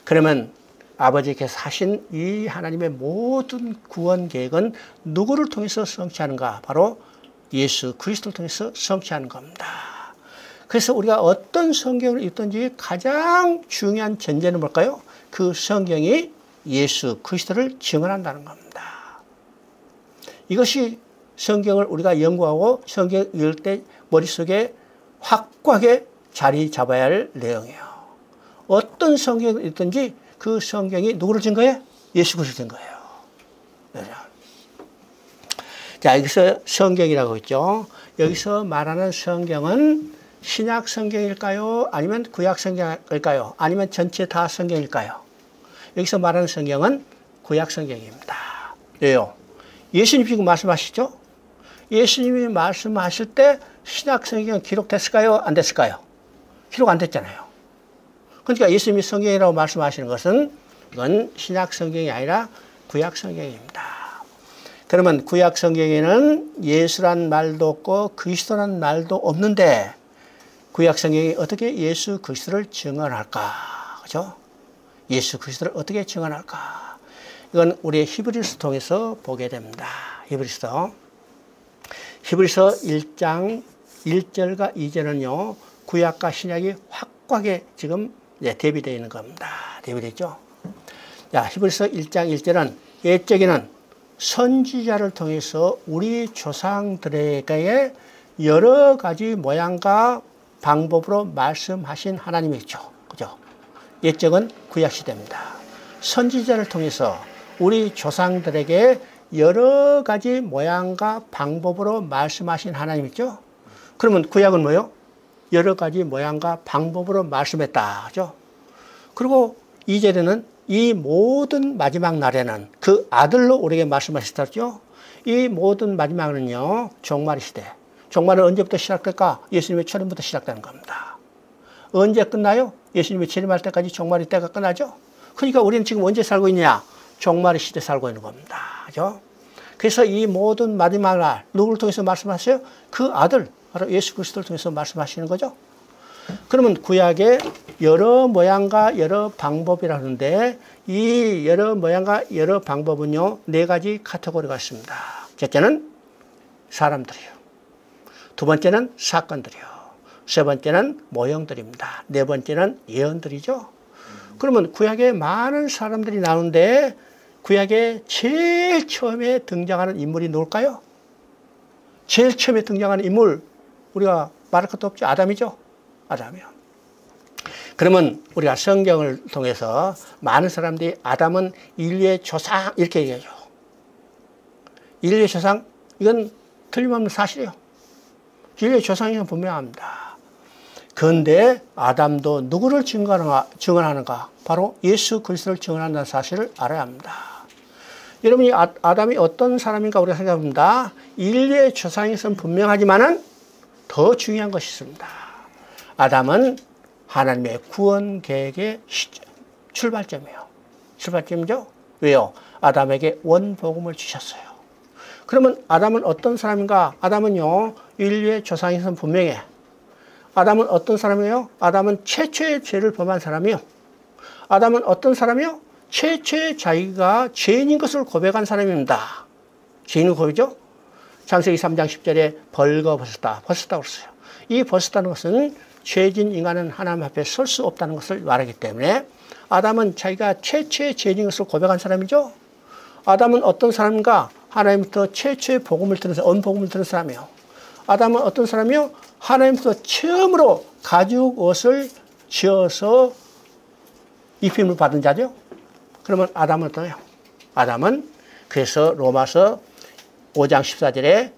[SPEAKER 1] 그러면 아버지께서 하신 이 하나님의 모든 구원 계획은 누구를 통해서 성취하는가? 바로 예수 그리스도를 통해서 성취하는 겁니다. 그래서 우리가 어떤 성경을 읽든지 가장 중요한 전제는 뭘까요? 그 성경이 예수 그리스도를 증언한다는 겁니다. 이것이 성경을 우리가 연구하고 성경 읽을 때 머릿속에 확고하게 자리 잡아야 할 내용이에요. 어떤 성경을 읽든지 그 성경이 누구를 증거해? 예수 그리스도를 증거해요. 자, 여기서 성경이라고 했죠. 여기서 말하는 성경은 신약 성경일까요? 아니면 구약 성경일까요? 아니면 전체 다 성경일까요? 여기서 말하는 성경은 구약 성경입니다. 왜요? 예수님 지금 말씀하시죠? 예수님이 말씀하실 때 신약 성경은 기록됐을까요? 안 됐을까요? 기록 안 됐잖아요. 그러니까 예수님이 성경이라고 말씀하시는 것은 이건 신약 성경이 아니라 구약 성경입니다. 그러면 구약 성경에는 예수란 말도 없고 그리스도란 말도 없는데 구약 성경이 어떻게 예수 그리스도를 증언할까? 그죠? 예수 그리스도를 어떻게 증언할까? 이건 우리의 히브리서 통해서 보게 됩니다. 히브리서 1장 1절과 2절은요. 구약과 신약이 확고하게 지금 대비되어 있는 겁니다. 대비되어 있죠. 자, 히브리서 1장 1절은 옛적에는 선지자를 통해서 우리 조상들에게 여러 가지 모양과 방법으로 말씀하신 하나님이죠. 그죠? 옛적은 구약시대입니다. 선지자를 통해서 우리 조상들에게 여러 가지 모양과 방법으로 말씀하신 하나님이죠. 그러면 구약은 뭐예요? 여러 가지 모양과 방법으로 말씀했다. 그죠? 그리고 2절에는 이 모든 마지막 날에는 그 아들로 우리에게 말씀하셨죠. 이 모든 마지막은요, 종말의 시대. 종말은 언제부터 시작될까? 예수님의 철임부터 시작되는 겁니다. 언제 끝나요? 예수님이 재림할 때까지 종말의 때가 끝나죠. 그러니까 우리는 지금 언제 살고 있냐? 종말의 시대 살고 있는 겁니다. 그죠? 그래서 이 모든 마지막 날 누구를 통해서 말씀하세요? 그 아들, 바로 예수 그리스도를 통해서 말씀하시는 거죠. 그러면 구약에 여러 모양과 여러 방법이라는데 이 여러 모양과 여러 방법은요, 4가지 카테고리가 있습니다. 첫째는 사람들이요. 두 번째는 사건들이요. 세 번째는 모형들입니다. 네 번째는 예언들이죠. 그러면 구약에 많은 사람들이 나오는데 구약에 제일 처음에 등장하는 인물이 누굴까요? 제일 처음에 등장하는 인물, 우리가 말할 것도 없죠. 아담이죠. 아담이요. 그러면 우리가 성경을 통해서 많은 사람들이 아담은 인류의 조상 이렇게 얘기하죠. 인류의 조상, 이건 틀림없는 사실이에요. 인류의 조상이면 분명합니다. 그런데 아담도 누구를 증언하는가? 바로 예수 그리스도를 증언한다는 사실을 알아야 합니다. 여러분이 아담이 어떤 사람인가 우리가 생각합니다. 인류의 조상에서는 분명하지만은 더 중요한 것이 있습니다. 아담은 하나님의 구원 계획의 출발점이에요. 출발점이죠? 왜요? 아담에게 원복음을 주셨어요. 그러면 아담은 어떤 사람인가? 아담은요, 인류의 조상에서는 분명해. 아담은 어떤 사람이에요? 아담은 최초의 죄를 범한 사람이요. 아담은 어떤 사람이요? 최초의 자기가 죄인인 것을 고백한 사람입니다. 죄인은 고백이죠? 창세기 3장 10절에 벌거벗었다. 벗었다고 그랬어요. 이 벗었다는 것은 죄진 인간은 하나님 앞에 설 수 없다는 것을 말하기 때문에 아담은 자기가 최초의 죄인인 것을 고백한 사람이죠. 아담은 어떤 사람인가? 하나님부터 최초의 복음을 들은 사람, 언복음을 들은 사람이에요. 아담은 어떤 사람이요? 하나님부터 처음으로 가죽 옷을 지어서 입힘을 받은 자죠. 그러면 아담은 어떠냐? 아담은 그래서 로마서 5장 14절에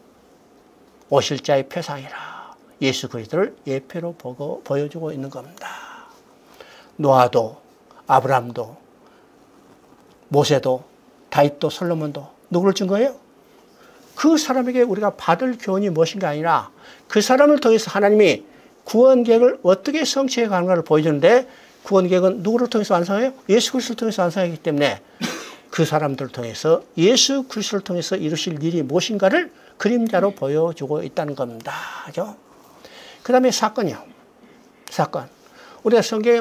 [SPEAKER 1] 오실 자의 표상이라 예수 그리스도를 예표로 보여주고 있는 겁니다. 노아도 아브라함도 모세도 다윗도 솔로몬도 누구를 증거해요? 그 사람에게 우리가 받을 교훈이 무엇인가 아니라 그 사람을 통해서 하나님이 구원 계획을 어떻게 성취해 가는가를 보여주는데 구원 계획은 누구를 통해서 완성해요? 예수 그리스도를 통해서 완성하기 때문에 그 사람들을 통해서 예수 그리스도를 통해서 이루실 일이 무엇인가를 그림자로 보여주고 있다는 겁니다. 그죠? 그 다음에 사건이요. 사건. 우리가 성경에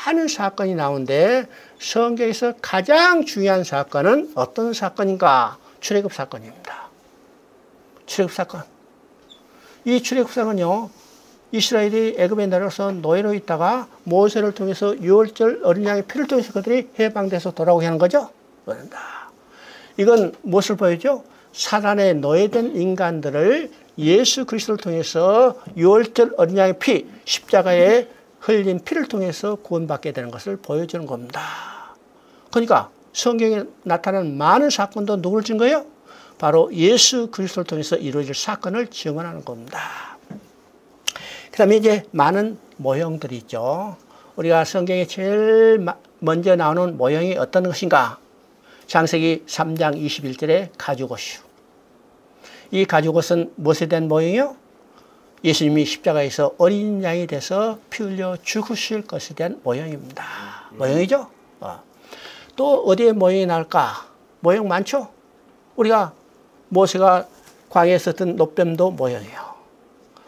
[SPEAKER 1] 많은 사건이 나오는데 성경에서 가장 중요한 사건은 어떤 사건인가? 출애굽 사건입니다. 출애굽 사건. 이 출애굽 사건은요, 이스라엘이 애굽에 내려서 노예로 있다가 모세를 통해서 유월절 어린 양의 피를 통해서 그들이 해방돼서 돌아오게 하는 거죠. 그런다. 이건 무엇을 보여줘? 사단에 노예된 인간들을 예수 그리스도를 통해서 유월절 어린 양의 피, 십자가에 흘린 피를 통해서 구원받게 되는 것을 보여주는 겁니다. 그러니까 성경에 나타나는 많은 사건도 누구를 증거해요? 바로 예수 그리스도를 통해서 이루어질 사건을 증언하는 겁니다. 그 다음에 이제 많은 모형들이 있죠. 우리가 성경에 제일 먼저 나오는 모형이 어떤 것인가? 창세기 3장 21절에 가죽옷이요. 이 가죽옷은 무엇에 대한 모형이요? 예수님이 십자가에서 어린 양이 돼서 피 흘려 죽으실 것에 대한 모형입니다. 모형이죠? 또 어디에 모형이 나올까? 모형 많죠? 우리가 모세가 광야에서 든 노뱀도 모형이에요.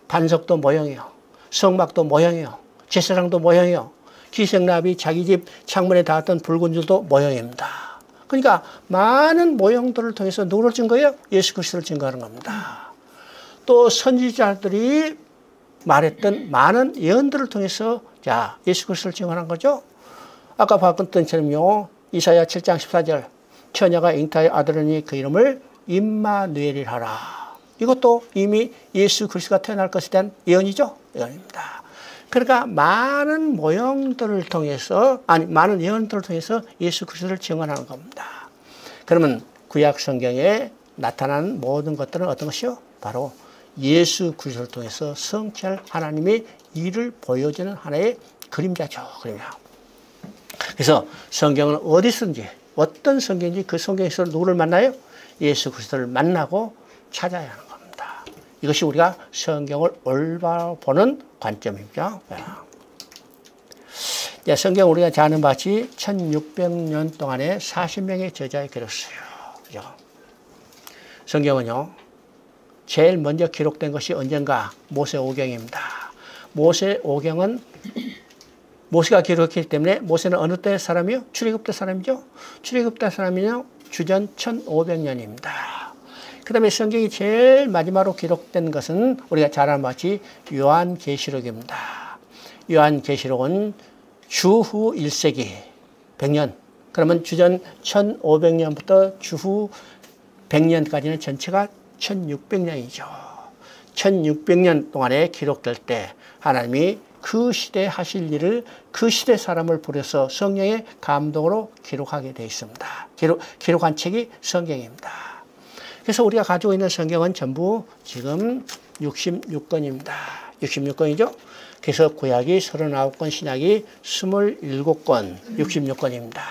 [SPEAKER 1] 반석도 모형이에요. 성막도 모형이에요. 제사장도 모형이에요. 기생나비 자기 집 창문에 닿았던 붉은 줄도 모형입니다. 그러니까 많은 모형들을 통해서 누구를 증거해요? 예수 그리스도를 증거하는 겁니다. 또 선지자들이 말했던 많은 예언들을 통해서 자 예수 그리스도를 증언한 거죠. 아까 봤던 것처럼요. 이사야 7장 14절 처녀가 잉타의 아들이니 그 이름을 임마누엘이라 하라. 이것도 이미 예수 그리스도가 태어날 것에 대한 예언이죠. 예언입니다. 그러니까 많은 모형들을 통해서 많은 예언들을 통해서 예수 그리스도를 증언하는 겁니다. 그러면 구약 성경에 나타나는 모든 것들은 어떤 것이요? 바로 예수 그리스도를 통해서 성취할 하나님의 일을 보여주는 하나의 그림자죠. 그림자. 그래서 성경은 어디서든지 어떤 성경인지 그 성경에서 누구를 만나요? 예수 그리스도를 만나고 찾아야 하는 겁니다. 이것이 우리가 성경을 올바로 보는 관점입니다. 성경 우리가 잘 아는 바같이 1600년 동안에 40명의 저자에 기록했어요. 그죠? 성경은요, 제일 먼저 기록된 것이 언젠가 모세오경입니다. 모세오경은 모세가 기록했기 때문에 모세는 어느 때 사람이요? 출애굽 때 사람이죠. 출애굽 때 사람이요. 주전 1500년입니다. 그 다음에 성경이 제일 마지막으로 기록된 것은 우리가 잘 아는 바같이 요한계시록입니다. 요한계시록은 주후 1세기 100년, 그러면 주전 1500년부터 주후 100년까지는 전체가 1600년이죠. 1600년 동안에 기록될 때 하나님이 그 시대에 하실 일을 그 시대 사람을 부려서 성령의 감동으로 기록하게 되어 있습니다. 기록한 책이 성경입니다. 그래서 우리가 가지고 있는 성경은 전부 지금 66권입니다. 66권이죠. 그래서 구약이 39권, 신약이 27권, 66권입니다.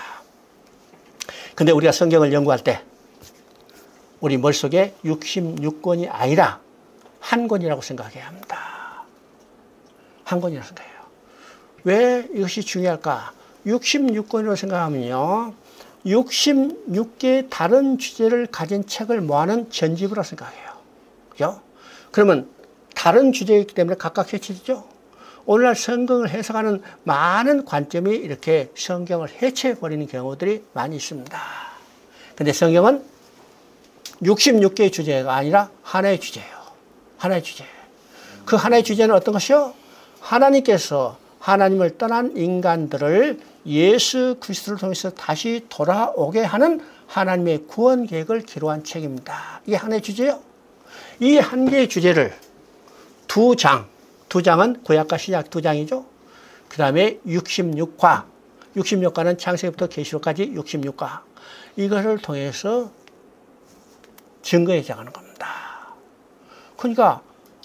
[SPEAKER 1] 근데 우리가 성경을 연구할 때 우리 머릿속에 66권이 아니라 한 권이라고 생각해야 합니다. 한 권이라고 생각해요. 왜 이것이 중요할까? 66권이라고 생각하면요, 66개의 다른 주제를 가진 책을 모아놓은 전집이라고 생각해요. 그죠? 그러면 다른 주제이기 때문에 각각 해체되죠? 오늘날 성경을 해석하는 많은 관점이 이렇게 성경을 해체해버리는 경우들이 많이 있습니다. 근데 성경은 66개의 주제가 아니라 하나의 주제예요. 하나의 주제. 그 하나의 주제는 어떤 것이요? 하나님께서 하나님을 떠난 인간들을 예수 그리스도를 통해서 다시 돌아오게 하는 하나님의 구원 계획을 기록한 책입니다. 이게 하나의 주제예요. 이 한 개의 주제를 두 장은 구약과 신약 두 장이죠. 그 다음에 66과, 66과는 창세기부터 계시록까지 66과. 이것을 통해서 증거해 나가는 겁니다. 그러니까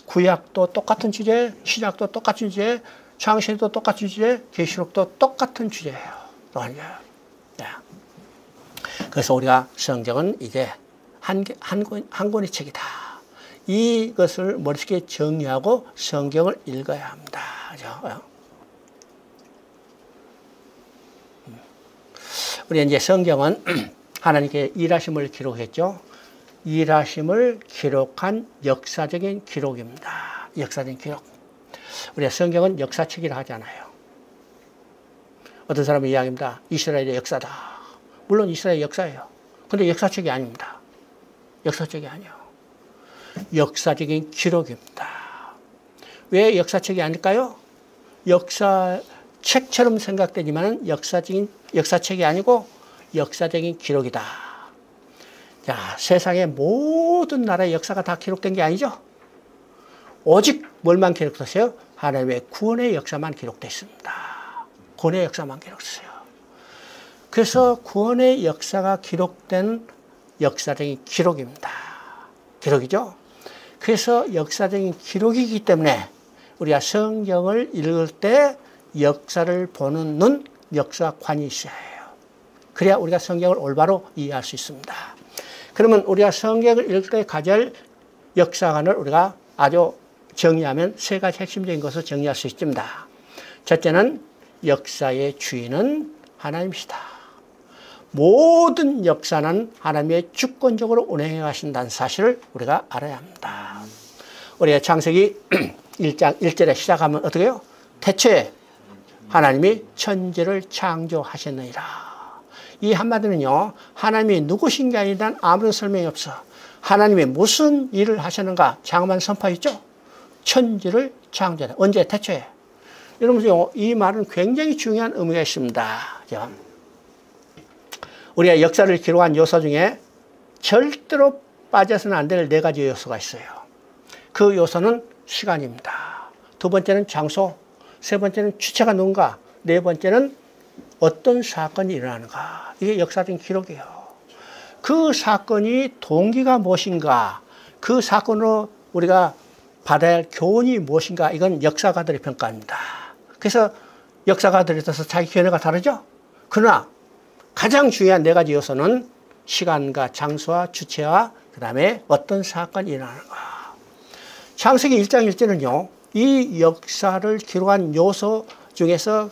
[SPEAKER 1] 구약도 똑같은 주제, 신약도 똑같은 주제, 창세기도 똑같은 주제, 계시록도 똑같은 주제예요. 네. 그래서 우리가 성경은 이제 한 권의 책이다. 이것을 머릿속에 정리하고 성경을 읽어야 합니다. 그죠? 우리 이제 성경은 하나님께 일하심을 기록했죠. 일하심을 기록한 역사적인 기록입니다. 역사적인 기록. 우리가 성경은 역사책이라 하잖아요. 어떤 사람은 이야기합니다. 이스라엘의 역사다. 물론 이스라엘 역사예요. 근데 역사책이 아닙니다. 역사책이 아니에요. 역사적인 기록입니다. 왜 역사책이 아닐까요? 역사책처럼 생각되지만 역사책이 아니고 역사적인 기록이다. 자, 세상의 모든 나라의 역사가 다 기록된 게 아니죠. 오직 뭘만 기록됐어요? 하나님의 구원의 역사만 기록되어 있습니다. 구원의 역사만 기록됐어요. 그래서 구원의 역사가 기록된 역사적인 기록입니다. 기록이죠. 그래서 역사적인 기록이기 때문에 우리가 성경을 읽을 때 역사를 보는 눈, 역사관이 있어야 해요. 그래야 우리가 성경을 올바로 이해할 수 있습니다. 그러면 우리가 성경을 읽을 때 가질 역사관을 우리가 아주 정리하면 세 가지 핵심적인 것을 정리할 수 있습니다. 첫째는 역사의 주인은 하나님이시다. 모든 역사는 하나님의 주권적으로 운행해 가신다는 사실을 우리가 알아야 합니다. 우리가 창세기 1장 1절에 시작하면 어떻게 해요? 태초에 하나님이 천지를 창조하셨느니라. 이 한마디는요, 하나님이 누구신 게 아니란 아무런 설명이 없어. 하나님이 무슨 일을 하셨는가? 장만 선포했죠? 천지를 창조하다. 언제? 태초에. 여러분, 이 말은 굉장히 중요한 의미가 있습니다. 우리가 역사를 기록한 요소 중에 절대로 빠져서는 안 될 네 가지 요소가 있어요. 그 요소는 시간입니다. 두 번째는 장소, 세 번째는 주체가 누군가, 네 번째는 어떤 사건이 일어나는가. 이게 역사적인 기록이에요. 그 사건이 동기가 무엇인가, 그 사건으로 우리가 받아야 할 교훈이 무엇인가, 이건 역사가들의 평가입니다. 그래서 역사가들에 따라서 자기 견해가 다르죠? 그러나 가장 중요한 네 가지 요소는 시간과 장소와 주체와 그 다음에 어떤 사건이 일어나는가. 창세기 1장 1절은요. 이 역사를 기록한 요소 중에서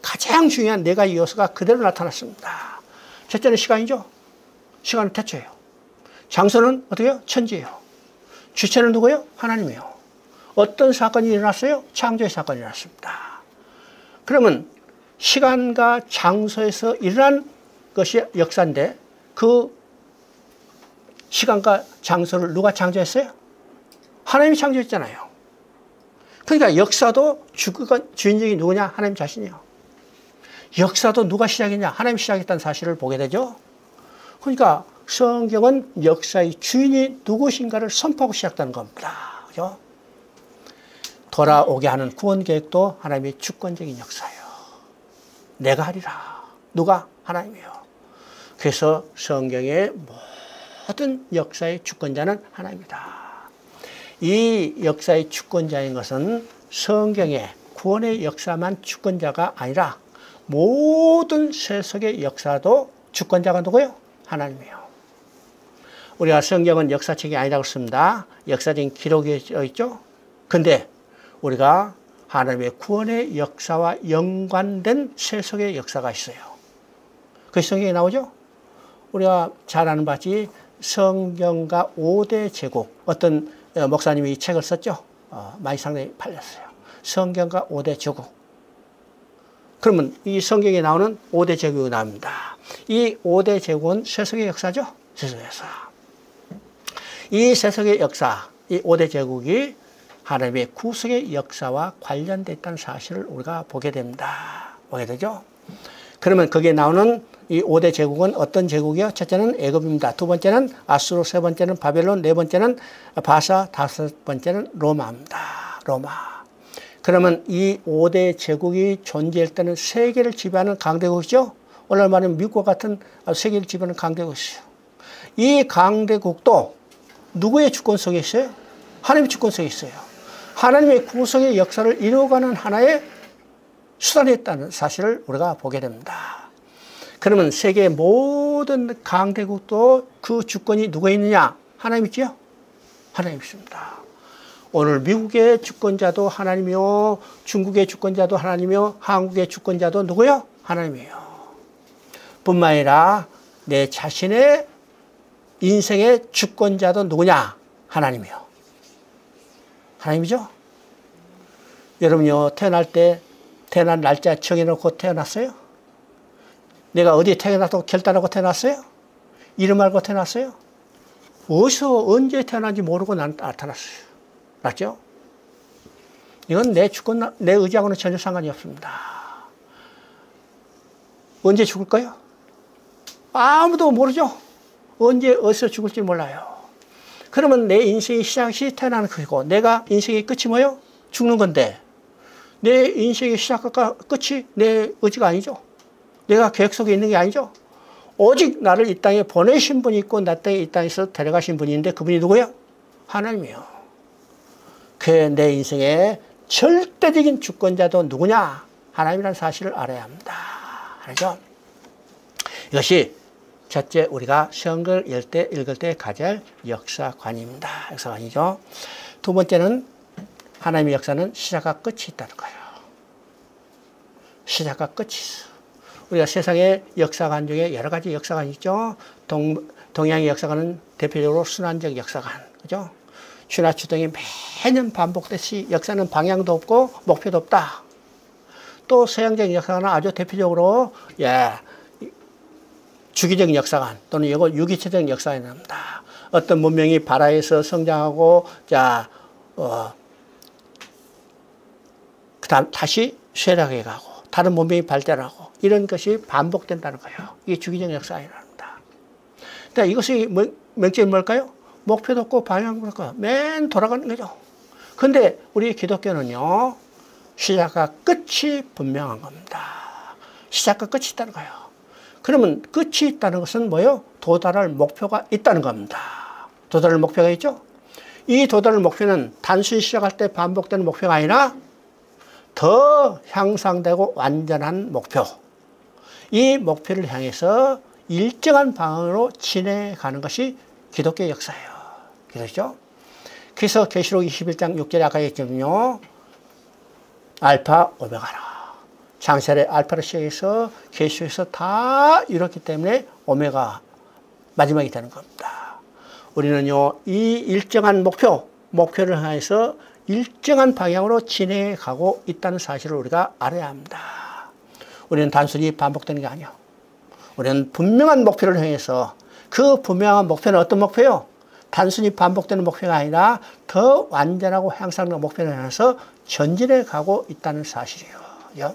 [SPEAKER 1] 가장 중요한 네 가지 요소가 그대로 나타났습니다. 첫째는 시간이죠. 시간은 태초예요. 장소는 어떻게요? 천지예요. 주체는 누구예요? 하나님이에요. 어떤 사건이 일어났어요? 창조의 사건이 일어났습니다. 그러면 시간과 장소에서 일어난 것이 역사인데 그 시간과 장소를 누가 창조했어요? 하나님이 창조했잖아요. 그러니까 역사도 주인공이 누구냐? 하나님 자신이요. 역사도 누가 시작했냐? 하나님이 시작했다는 사실을 보게 되죠. 그러니까 성경은 역사의 주인이 누구신가를 선포하고 시작하는 겁니다. 그죠? 돌아오게 하는 구원 계획도 하나님의 주권적인 역사예요. 내가 하리라. 누가? 하나님이요. 그래서 성경의 모든 역사의 주권자는 하나님이다. 이 역사의 주권자인 것은 성경의 구원의 역사만 주권자가 아니라 모든 세속의 역사도 주권자가 누구예요? 하나님이에요. 우리가 성경은 역사책이 아니라고 씁니다. 역사적인 기록이 있죠. 근데 우리가 하나님의 구원의 역사와 연관된 세속의 역사가 있어요. 그 성경에 나오죠. 우리가 잘 아는 바지 성경과 5대 제국, 어떤 목사님이 이 책을 썼죠. 많이 상당히 팔렸어요. 성경과 5대 제국. 그러면 이 성경에 나오는 5대 제국이 나옵니다. 이 5대 제국은 세속의 역사죠. 세속의 역사. 이 세속의 역사, 이 5대 제국이 하나님의 구속의 역사와 관련되어 있다는 사실을 우리가 보게 됩니다. 보게 되죠. 그러면 거기에 나오는 이 5대 제국은 어떤 제국이요? 첫째는 애굽입니다. 두 번째는 아수르, 세 번째는 바벨론, 네 번째는 바사, 다섯 번째는 로마입니다. 로마. 그러면 이 5대 제국이 존재할 때는 세계를 지배하는 강대국이죠. 오늘 말하면 미국과 같은 세계를 지배하는 강대국이죠. 이 강대국도 누구의 주권 속에 있어요? 하나님의 주권 속에 있어요. 하나님의 구속의 역사를 이루어가는 하나의 수단이 있다는 사실을 우리가 보게 됩니다. 그러면 세계의 모든 강대국도 그 주권이 누구에 있느냐? 하나님 있지요? 하나님 있습니다. 오늘 미국의 주권자도 하나님이요, 중국의 주권자도 하나님이요, 한국의 주권자도 누구요? 하나님이에요. 뿐만 아니라 내 자신의 인생의 주권자도 누구냐? 하나님이요. 하나님이죠? 여러분요, 태어난 날짜 정해놓고 태어났어요? 내가 어디에 태어났다고 결단하고 태어났어요? 이름 알고 태어났어요? 어디서 언제 태어난지 모르고 나타났어요. 맞죠? 이건 내 주권, 내 의지하고는 전혀 상관이 없습니다. 언제 죽을 거예요? 아무도 모르죠? 언제 어디서 죽을지 몰라요. 그러면 내 인생의 시작이 태어나는 것이고 내가 인생의 끝이 뭐예요? 죽는 건데 내 인생의 시작과 끝이 내 의지가 아니죠. 내가 계획 속에 있는 게 아니죠. 오직 나를 이 땅에 보내신 분이 있고 나 땅에 이 땅에서 데려가신 분이 있는데 그분이 누구예요? 하나님이요. 그 내 인생의 절대적인 주권자도 누구냐? 하나님이라는 사실을 알아야 합니다. 알죠? 이것이 첫째 우리가 성경을 읽을 때 가질 역사관입니다. 역사관이죠. 두 번째는 하나님의 역사는 시작과 끝이 있다는 거예요. 시작과 끝이 있어. 우리가 세상의 역사관 중에 여러 가지 역사관이 있죠. 동양의 역사관은 대표적으로 순환적 역사관. 그죠? 추나추동이 매년 반복됐지 역사는 방향도 없고 목표도 없다. 또 서양적 역사관은 아주 대표적으로 주기적 역사관 또는 유기체적 역사관이 납니다. 어떤 문명이 발화해서 성장하고 그다음 다시 쇠락해 가고 다른 문명이 발달하고 이런 것이 반복된다는 거예요. 이게 주기적 역사관이랍니다. 그러니까 이것이 명칭이 뭘까요? 목표도 없고 방향도 없고 맨 돌아가는 거죠. 그런데 우리 기독교는요. 시작과 끝이 분명한 겁니다. 시작과 끝이 있다는 거예요. 그러면 끝이 있다는 것은 뭐예요? 도달할 목표가 있다는 겁니다. 도달할 목표가 있죠? 이 도달할 목표는 단순히 시작할 때 반복되는 목표가 아니라 더 향상되고 완전한 목표. 이 목표를 향해서 일정한 방향으로 진행하는 것이 기독교 역사예요. 그렇죠? 그래서 계시록 21장 6절에 아까 얘기했거든요. 알파 오메가라. 창세의 알파로 시작해서 계시록에서 다 이렇기 때문에 오메가 마지막이 되는 겁니다. 우리는요, 이 일정한 목표를 향해서 일정한 방향으로 진행해 가고 있다는 사실을 우리가 알아야 합니다. 우리는 단순히 반복되는 게 아니에요. 우리는 분명한 목표를 향해서, 그 분명한 목표는 어떤 목표요? 단순히 반복되는 목표가 아니라 더 완전하고 향상된 목표를 향해서 전진해 가고 있다는 사실이에요.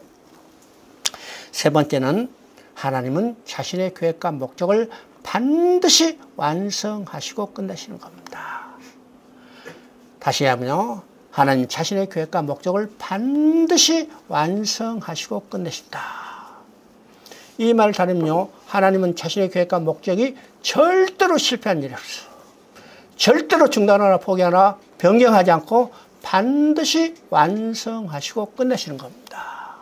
[SPEAKER 1] 세 번째는 하나님은 자신의 계획과 목적을 반드시 완성하시고 끝내시는 겁니다. 다시 하면요, 하나님 자신의 계획과 목적을 반드시 완성하시고 끝내신다. 이 말을 다르면요, 하나님은 자신의 계획과 목적이 절대로 실패한 일이 없어. 절대로 중단하거나 포기하거나 변경하지 않고 반드시 완성하시고 끝내시는 겁니다.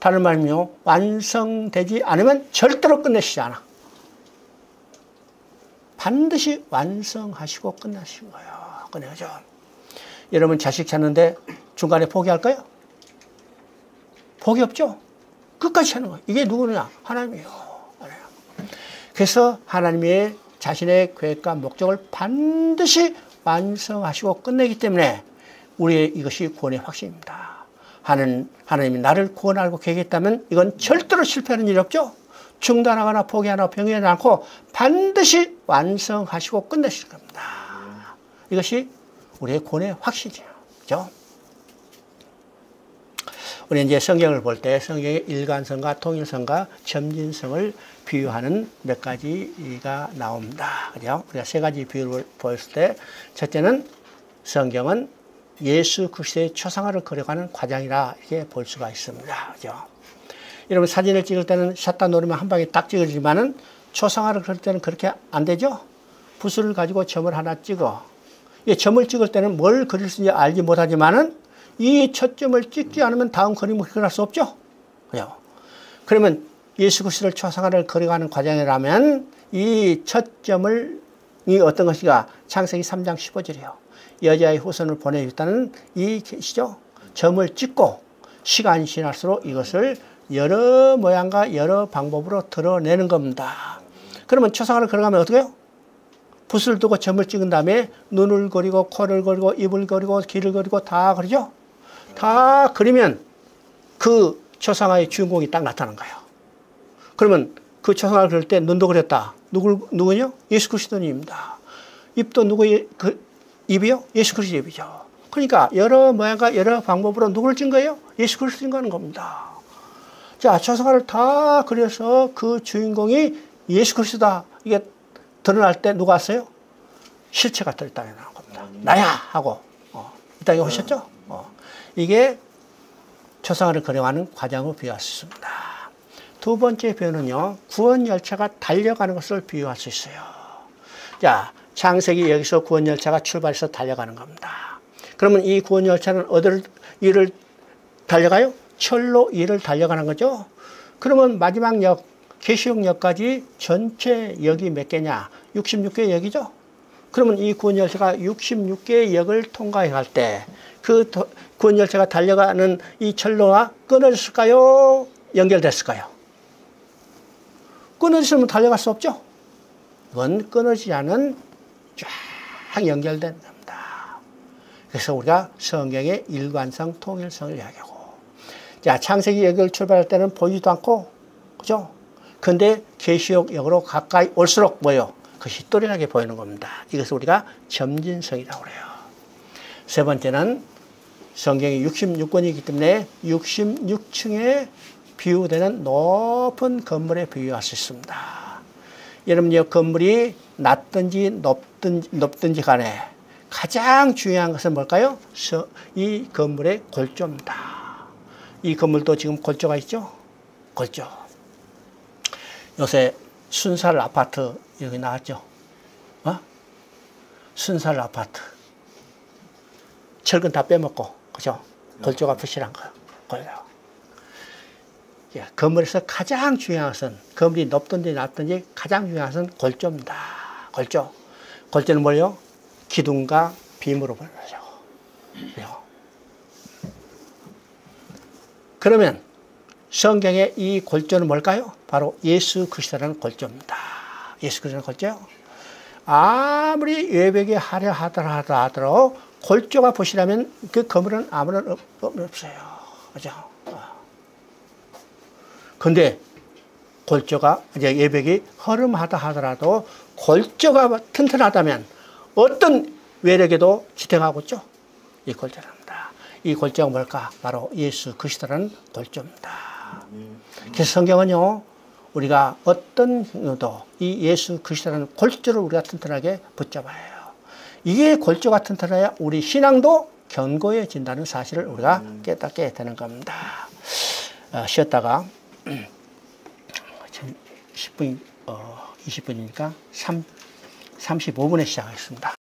[SPEAKER 1] 다른 말은요, 완성되지 않으면 절대로 끝내시지 않아. 반드시 완성하시고 끝내시는 거예요. 끝내죠. 여러분 자식 찾는데 중간에 포기할까요? 포기 없죠? 끝까지 하는 거예요. 이게 누구냐? 하나님이에요. 그래서 하나님의 자신의 계획과 목적을 반드시 완성하시고 끝내기 때문에 우리의 이것이 구원의 확신입니다. 하나님이 나를 구원하고 계획했다면 이건 절대로 실패하는 일이 없죠. 중단하거나 포기하거나 병행하지 않고 반드시 완성하시고 끝내실 겁니다. 이것이 우리의 구원의 확신이에요. 그죠? 우리 이제 성경을 볼 때 성경의 일관성과 통일성과 점진성을 비유하는 몇 가지가 나옵니다. 그죠? 우리가 세 가지 비유를 보였을 때, 첫째는 성경은 예수 그리스도의 초상화를 그려가는 과정이라 이렇게 볼 수가 있습니다. 그죠? 여러분 사진을 찍을 때는 샷다 누르면 한 방에 딱 찍어지지만은 초상화를 그릴 때는 그렇게 안 되죠? 붓을 가지고 점을 하나 찍어. 이 점을 찍을 때는 뭘 그릴 수 있는지 알지 못하지만은 이 첫 점을 찍지 않으면 다음 그림을 그릴 수 없죠? 그죠? 그러면 예수 그리스도를 초상화를 그려가는 과정이라면 이 첫 점을 이 어떤 것이가 창세기 3장 15절이에요. 여자의 후손을 보내주겠다는 이 계시죠? 점을 찍고 시간이 지날수록 이것을 여러 모양과 여러 방법으로 드러내는 겁니다. 그러면 초상화를 그려가면 어떻게 해요? 붓을 두고 점을 찍은 다음에 눈을 그리고 코를 그리고 입을 그리고 귀를 그리고 다 그리죠? 다 그리면 그 초상화의 주인공이 딱 나타나는 거예요. 그러면 그 초상화를 그릴 때 눈도 그렸다. 누구요? 예수 그리스도님입니다. 입도 누구의 입이요? 예수 그리스도 입이죠. 그러니까 여러 모양과 여러 방법으로 누구를 찍은 거예요? 예수 그리스도인 거는 겁니다. 자, 초상화를 다 그려서 그 주인공이 예수 그리스도다. 이게 드러날 때 누가 왔어요? 실체가 이 땅에 나온 겁니다. 나야! 하고 이 땅에 오셨죠? 이게 초상화를 그려가는 과정을 비유할 수 있습니다. 두 번째 비유는요, 구원 열차가 달려가는 것을 비유할 수 있어요. 자, 창세기 여기서 구원 열차가 출발해서 달려가는 겁니다. 그러면 이 구원 열차는 어디를 일을 달려가요? 철로 일을 달려가는 거죠. 그러면 마지막 역, 계시역까지 전체 역이 몇 개냐? 66개의 역이죠. 그러면 이 구원 열차가 66개의 역을 통과해 갈 때 그 구원 열차가 달려가는 이 철로가 끊어졌을까요? 연결됐을까요? 끊어졌으면 달려갈 수 없죠. 이건 끊어지지 않은 쫙 연결된 겁니다. 그래서 우리가 성경의 일관성, 통일성을 이야기하고, 자, 창세기 역을 출발할 때는 보이지도 않고, 그죠? 근데 계시역으로 가까이 올수록 뭐예요? 그것이 또렷하게 보이는 겁니다. 이것을 우리가 점진성이라고 그래요. 세 번째는 성경이 66권이기 때문에 66층에 비유되는 높은 건물에 비유할 수 있습니다. 여러분, 이 건물이 낮든지 높든지 간에 가장 중요한 것은 뭘까요? 이 건물의 골조입니다. 이 건물도 지금 골조가 있죠? 골조. 요새 순살 아파트 여기 나왔죠? 순살 아파트. 철근 다 빼먹고, 그죠? 골조가 부실한 거예요. 건물에서 가장 중요한 것은, 건물이 높든지 낮든지 가장 중요한 것은 골조입니다. 골조. 골조는 뭐예요? 기둥과 빔으로 보여죠. 그러면 성경의 이 골조는 뭘까요? 바로 예수 그리스도라는 골조입니다. 예수 그리스도라는 골조요. 아무리 외벽이 화려하더라도 골조가 보시라면 그 건물은 아무런 없어요. 그죠? 근데 골조가, 이제 외벽이 허름하다 하더라도 골조가 튼튼하다면 어떤 외력에도 지탱하고 있죠? 이 골조랍니다. 이 골조가 뭘까? 바로 예수 그리스도라는 골조입니다. 그래서 성경은요, 우리가 어떤 경우도 이 예수 그리스도라는 골조를 우리가 튼튼하게 붙잡아야 해요. 이게 골조가 튼튼해야 우리 신앙도 견고해진다는 사실을 우리가 깨닫게 되는 겁니다. 쉬었다가 10분, 20분이니까 35분에 시작하겠습니다.